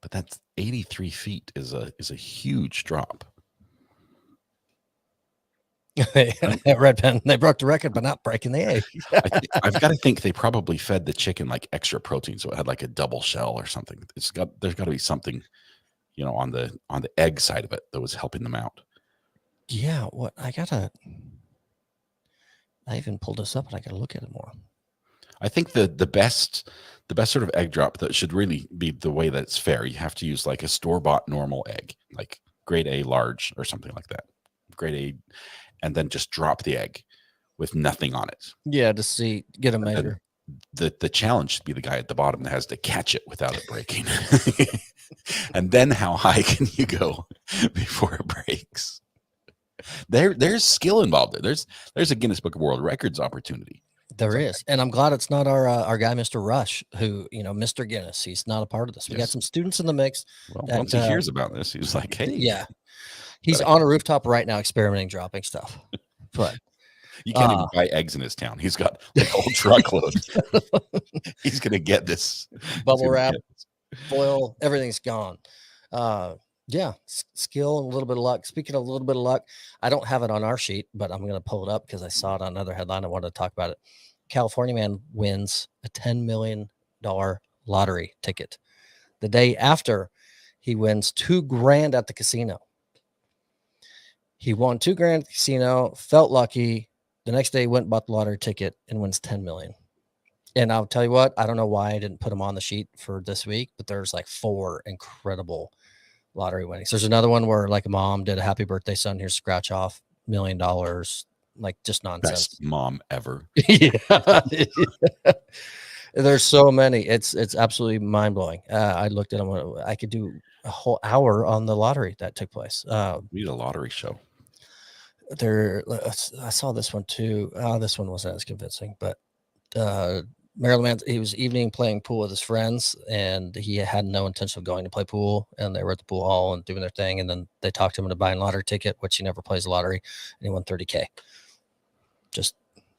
But that's 83 feet is a huge drop. Red Pen, they broke the record by not breaking the egg. I've got to think they probably fed the chicken like extra protein, so it had like a double shell or something. There's got to be something, on the egg side of it that was helping them out. Yeah, what I even pulled this up, and I got to look at it more. I think the best sort of egg drop that should really be the way that it's fair. You have to use like a store-bought normal egg, like grade A large or something like that. Grade A, and then just drop the egg with nothing on it. Yeah, to get a measure. The challenge should be the guy at the bottom that has to catch it without it breaking. And then how high can you go before it breaks? There's skill involved. There's a Guinness Book of World Records opportunity. There is, and I'm glad it's not our guy, Mr. Rush, who Mr. Guinness. He's not a part of this. We got some students in the mix. Well, once he hears about this, he's like, "Hey, yeah." He's on a rooftop right now, experimenting, dropping stuff. But you can't even buy eggs in his town. He's got like a whole truckload. He's gonna get this bubble wrap, foil, everything's gone. Yeah, skill and a little bit of luck. Speaking of a little bit of luck, I don't have it on our sheet, but I'm going to pull it up because I saw it on another headline. I wanted to talk about it. California man wins a $10 million lottery ticket the day after he wins $2,000 at the casino. He won $2,000 at the casino, felt lucky. The next day, went and bought the lottery ticket and wins $10 million. And I'll tell you what, I don't know why I didn't put him on the sheet for this week, but there's like 4 incredible lottery winnings. There's another one where like a mom did a happy birthday son, here's scratch off $1 million, like just nonsense. Best mom ever. Yeah. There's so many. It's absolutely mind blowing. I looked at them. I could do a whole hour on the lottery that took place. We need a lottery show. I saw this one too. This one wasn't as convincing, but Maryland man, he was evening playing pool with his friends, and he had no intention of going to play pool, and they were at the pool hall and doing their thing, and then they talked him into buying a lottery ticket, which he never plays a lottery, and he won $30K.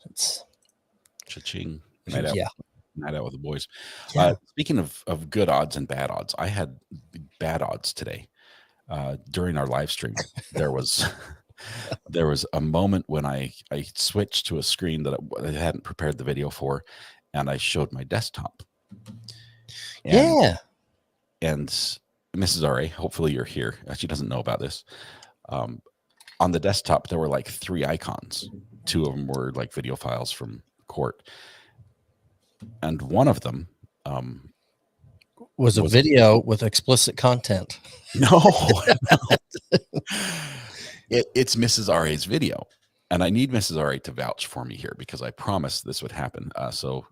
It's cha-ching. Night out with the boys. Yeah. Speaking of good odds and bad odds, I had bad odds today. During our live stream, there was a moment when I switched to a screen that I hadn't prepared the video for, and I showed my desktop. And Mrs. RA, hopefully you're here. She doesn't know about this. On the desktop, there were like 3 icons. 2 of them were like video files from court. And one of them was a video with explicit content. No. It's Mrs. RA's video. And I need Mrs. RA to vouch for me here because I promised this would happen. So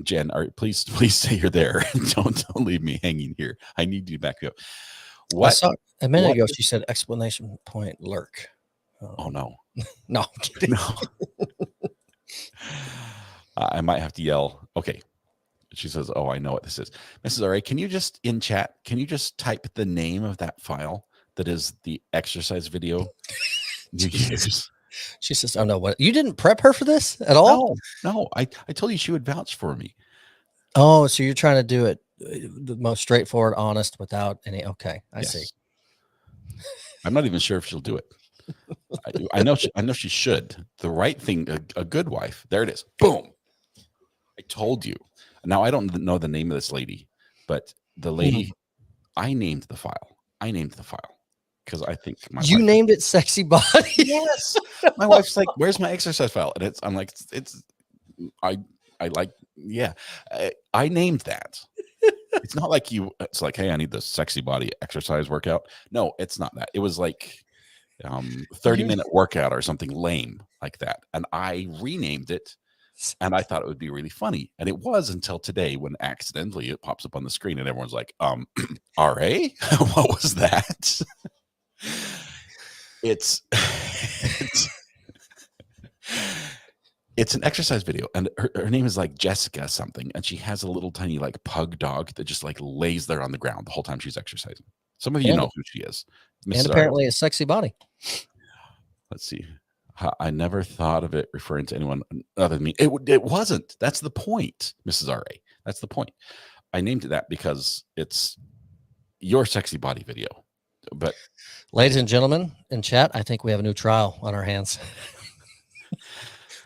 Jen, please say you're there. Don't leave me hanging here. I need you to back me up. What? I saw a minute What ago. is- She said exclamation point lurk. Oh no. No, I'm kidding. No. I might have to yell. Okay. She says, "Oh, I know what this is." Mrs. RA, can you just in chat, can you just type the name of that file that is the exercise video you use? She says, "Oh no, what? You didn't prep her for this at all?" No. I told you she would vouch for me. Oh, so you're trying to do it the most straightforward, honest, without any. Okay, I see. I'm not even sure if she'll do it. I know she should. The right thing, a good wife. There it is. Boom. I told you. Now I don't know the name of this lady, but the lady, I named the file. Because I think You wife, named it "sexy body." Yes. My wife's like, "Where's my exercise file?" And I'm like, I like, yeah. I named that. It's not like it's like, "Hey, I need the sexy body exercise workout." No, it's not that. It was like 30-minute workout or something lame like that. And I renamed it. And I thought it would be really funny. And it was until today when accidentally it pops up on the screen and everyone's like, RA? What was that? It's an exercise video. And her name is like Jessica something. And she has a little tiny like pug dog that just like lays there on the ground the whole time she's exercising. Some of you know who she is. And apparently a sexy body. Let's see. I never thought of it referring to anyone other than me. It wasn't. That's the point, Mrs. RA. That's the point. I named it that because it's your sexy body video. But ladies and gentlemen in chat, I think we have a new trial on our hands.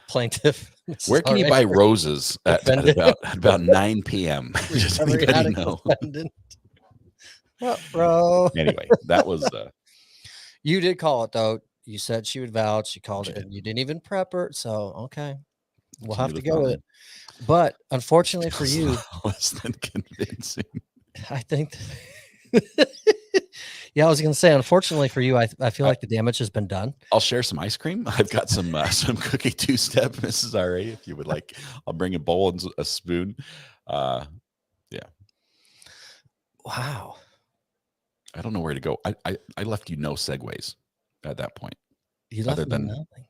Plaintiff. Where can you buy roses at about 9 p.m.? Just anybody know. What, bro? Anyway, that was. You did call it though. You said she would vouch. You called it, and you didn't even prep her. So okay, we'll have to go with it. But unfortunately for you, less than convincing. I think. Yeah, I was going to say, unfortunately for you, I feel like the damage has been done. I'll share some ice cream. I've got some cookie two-step, Mrs. RA, if you would like. I'll bring a bowl and a spoon. Yeah. Wow. I don't know where to go. I left you no segues at that point. You left other than nothing.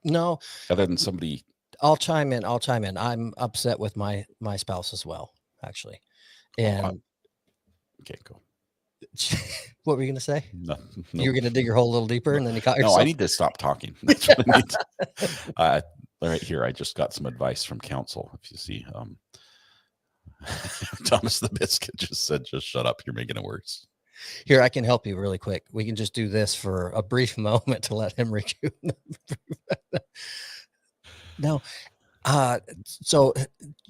No. Other than somebody. I'll chime in. I'm upset with my spouse as well, actually. And okay, go. What were you going to say? No. You were going to dig your hole a little deeper, and then you caught yourself. No, I need to stop talking. That's what I need. Right here, I just got some advice from counsel. If you see, Thomas the Biscuit just said, "Just shut up. You're making it worse." Here, I can help you really quick. We can just do this for a brief moment to let him recoup. No. So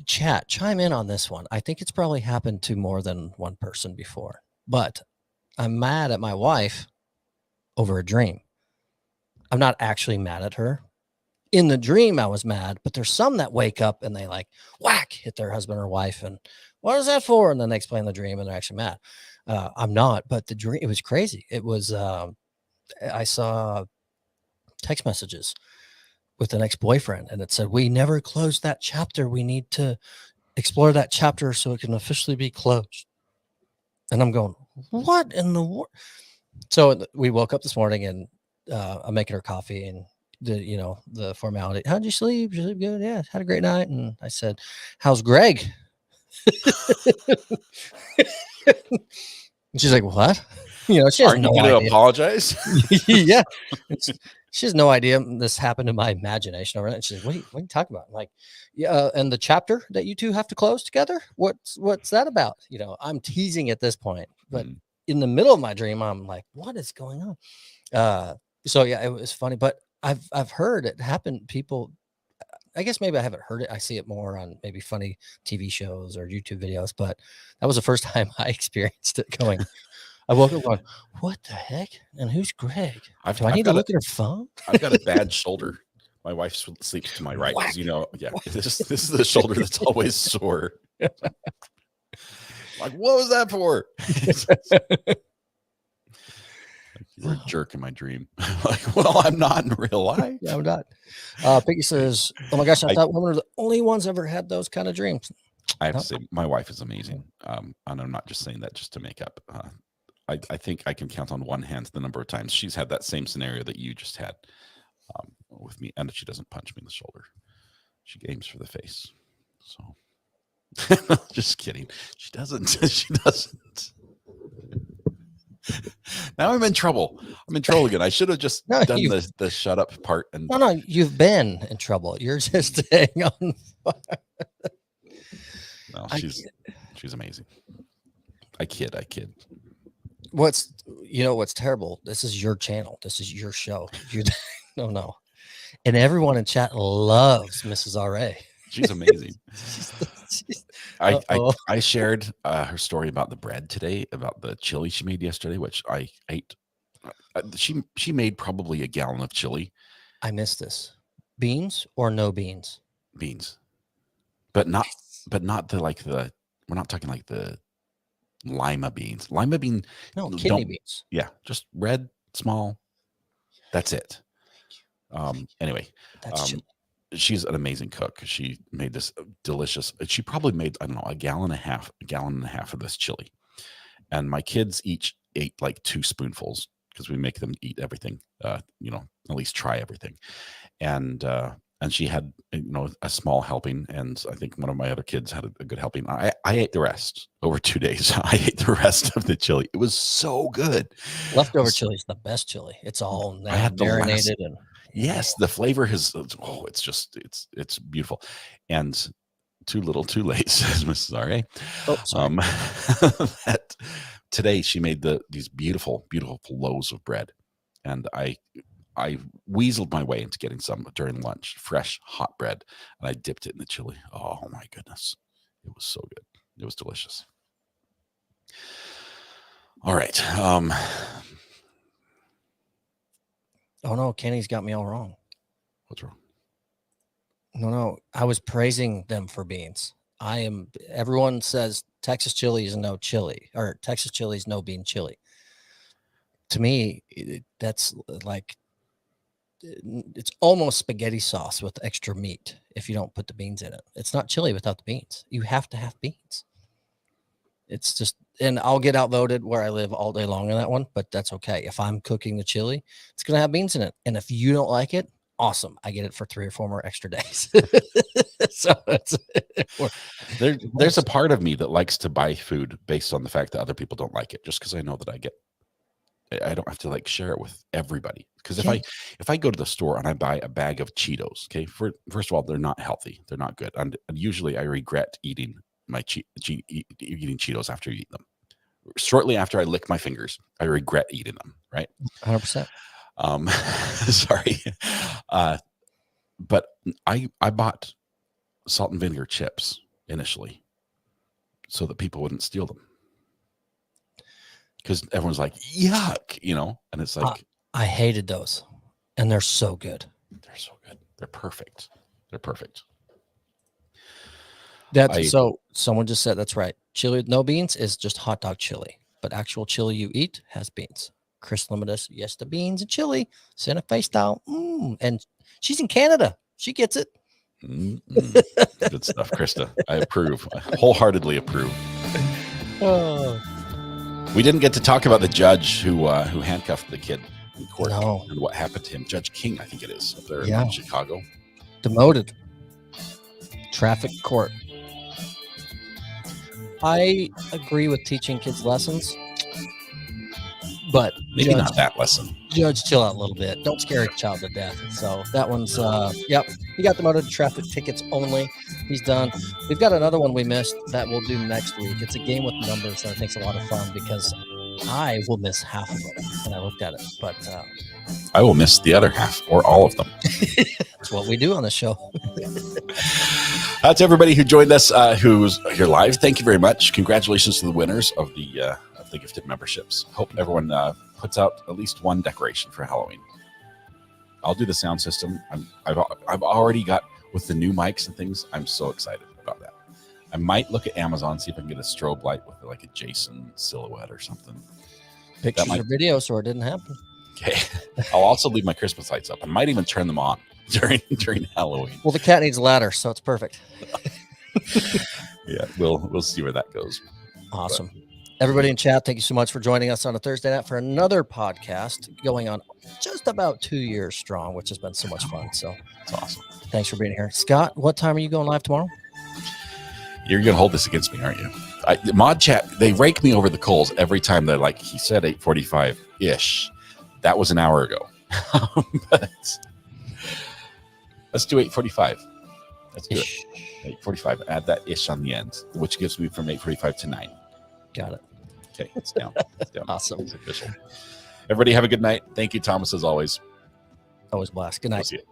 chat, chime in on this one. I think it's probably happened to more than one person before, but I'm mad at my wife over a dream. I'm not actually mad at her. In the dream, I was mad, but there's some that wake up and they like whack, hit their husband or wife. And what is that for? And then they explain the dream and they're actually mad. I'm not, but the dream, it was crazy. It was, I saw text messages with an ex-boyfriend and it said, "We never closed that chapter. We need to explore that chapter so it can officially be closed." And I'm going, what in the world? So we woke up this morning and I'm making her coffee and the formality. "How'd you sleep? Did you sleep good?" "Yeah, had a great night." And I said, "How's Greg?" And she's like, "What?" She has no idea. Apologize. Yeah. She has no idea this happened in my imagination overnight. She's like, what are you talking about?" I'm like, "Yeah, and the chapter that you two have to close together, what's that about?" I'm teasing at this point, but in the middle of my dream, I'm like, what is going on? So yeah, it was funny, but I've heard it happen. People, I guess maybe I haven't heard it. I see it more on maybe funny TV shows or YouTube videos, but that was the first time I experienced it going. I woke up going, "What the heck? And who's Greg? Do I need to look at her phone?" I've got a bad shoulder. My wife sleeps to my right. Yeah, this is the shoulder that's always sore. Like, what was that for? You were a jerk in my dream. Like, well, I'm not in real life. Yeah, I'm not. Piggy says, "Oh my gosh, I thought women were the only ones ever had those kind of dreams." I have to say, my wife is amazing. And I'm not just saying that just to make up. I think I can count on one hand the number of times she's had that same scenario that you just had with me, and she doesn't punch me in the shoulder. She aims for the face. So, just kidding. She doesn't. She doesn't. Now I'm in trouble. I'm in trouble again. I should have just done the shut up part. And no, you've been in trouble. You're just staying on fire. No, she's amazing. I kid. What's terrible? This is your channel. This is your show. No. And everyone in chat loves Mrs. R.A. She's amazing. I shared her story about the bread today, about the chili she made yesterday, which I ate. She made probably a gallon of chili. I missed this. Beans or no beans? Beans, but not we're not talking like the lima beans. Lima bean. No, kidney beans. Yeah, just red, small. That's it. Anyway, she's an amazing cook. She made this delicious. She probably made, I don't know, a gallon and a half of this chili. And my kids each ate like 2 spoonfuls because we make them eat everything, at least try everything. And she had, a small helping. And I think one of my other kids had a good helping. I ate the rest over 2 days. I ate the rest of the chili. It was so good. Leftover chili is the best chili. It's all marinated and. Yes, the flavor it's beautiful. And too little, too late, says Mrs. R.A. Oh, sorry. Today she made these beautiful, beautiful loaves of bread. And I weaseled my way into getting some during lunch, fresh, hot bread. And I dipped it in the chili. Oh my goodness. It was so good. It was delicious. All right. Oh no, Kenny's got me all wrong. What's wrong? No, I was praising them for beans. Everyone says Texas chili is no chili, or Texas chili is no bean chili. To me, that's like, it's almost spaghetti sauce with extra meat if you don't put the beans in it. It's not chili without the beans. You have to have beans. It's just, and I'll get outvoted where I live all day long on that one, but that's okay. If I'm cooking the chili, it's going to have beans in it. And if you don't like it, awesome. I get it for 3 or 4 more extra days. So there's a part of me that likes to buy food based on the fact that other people don't like it, just because I know that I don't have to share it with everybody. Because if I go to the store and I buy a bag of Cheetos, okay, first of all, they're not healthy. They're not good. And usually I regret eating eating Cheetos after you eat them. Shortly after I lick my fingers, I regret eating them, right? 100%. Sorry. But I bought salt and vinegar chips initially so that people wouldn't steal them. Because everyone's like, yuck, and it's like. I hated those. And they're so good. They're so good. They're perfect. They're perfect. So someone just said that's right. Chili with no beans is just hot dog chili, but actual chili you eat has beans. Chris Limitus, yes, the beans and chili, Santa Fe style. And she's in Canada. She gets it. Good stuff, Krista. I approve. I wholeheartedly approve. We didn't get to talk about the judge who handcuffed the kid in court and what happened to him. Judge King, I think it is, up there in Chicago. Demoted. Traffic court. I agree with teaching kids lessons, but maybe not that lesson. Judge, chill out a little bit. Don't scare a child to death. So that one's, he got demoted. Traffic tickets only. He's done. We've got another one we missed that we'll do next week. It's a game with numbers that I think's a lot of fun because I will miss half of them when I looked at it, but I will miss the other half or all of them. That's what we do on the show. To everybody who joined us, who's here live, thank you very much. Congratulations to the winners of the gifted memberships. Hope everyone puts out at least one decoration for Halloween. I'll do the sound system. I've already got with the new mics and things. I'm so excited about that. I might look at Amazon, see if I can get a strobe light with like a Jason silhouette or something. Pictures or videos, so it didn't happen. Okay. I'll also leave my Christmas lights up. I might even turn them on during Halloween. Well, the cat needs a ladder, so it's perfect. Yeah, we'll see where that goes. Awesome. Everybody in chat, thank you so much for joining us on a Thursday night for another podcast going on just about 2 years strong, which has been so much fun. So It's awesome. thanks for being here. Scott, what time are you going live tomorrow? You're gonna hold this against me, aren't you? Mod chat, they rake me over the coals every time they're like, he said 8:45 ish. That was an hour ago. But let's do 8:45. Let's do Ish. it. 8:45. Add that ish on the end, which gives me from 8:45 to 9. Got it. Okay, it's down. It's down. Awesome. It's official. Everybody have a good night. Thank you, Thomas, as always. Always blast. Good night. We'll see you.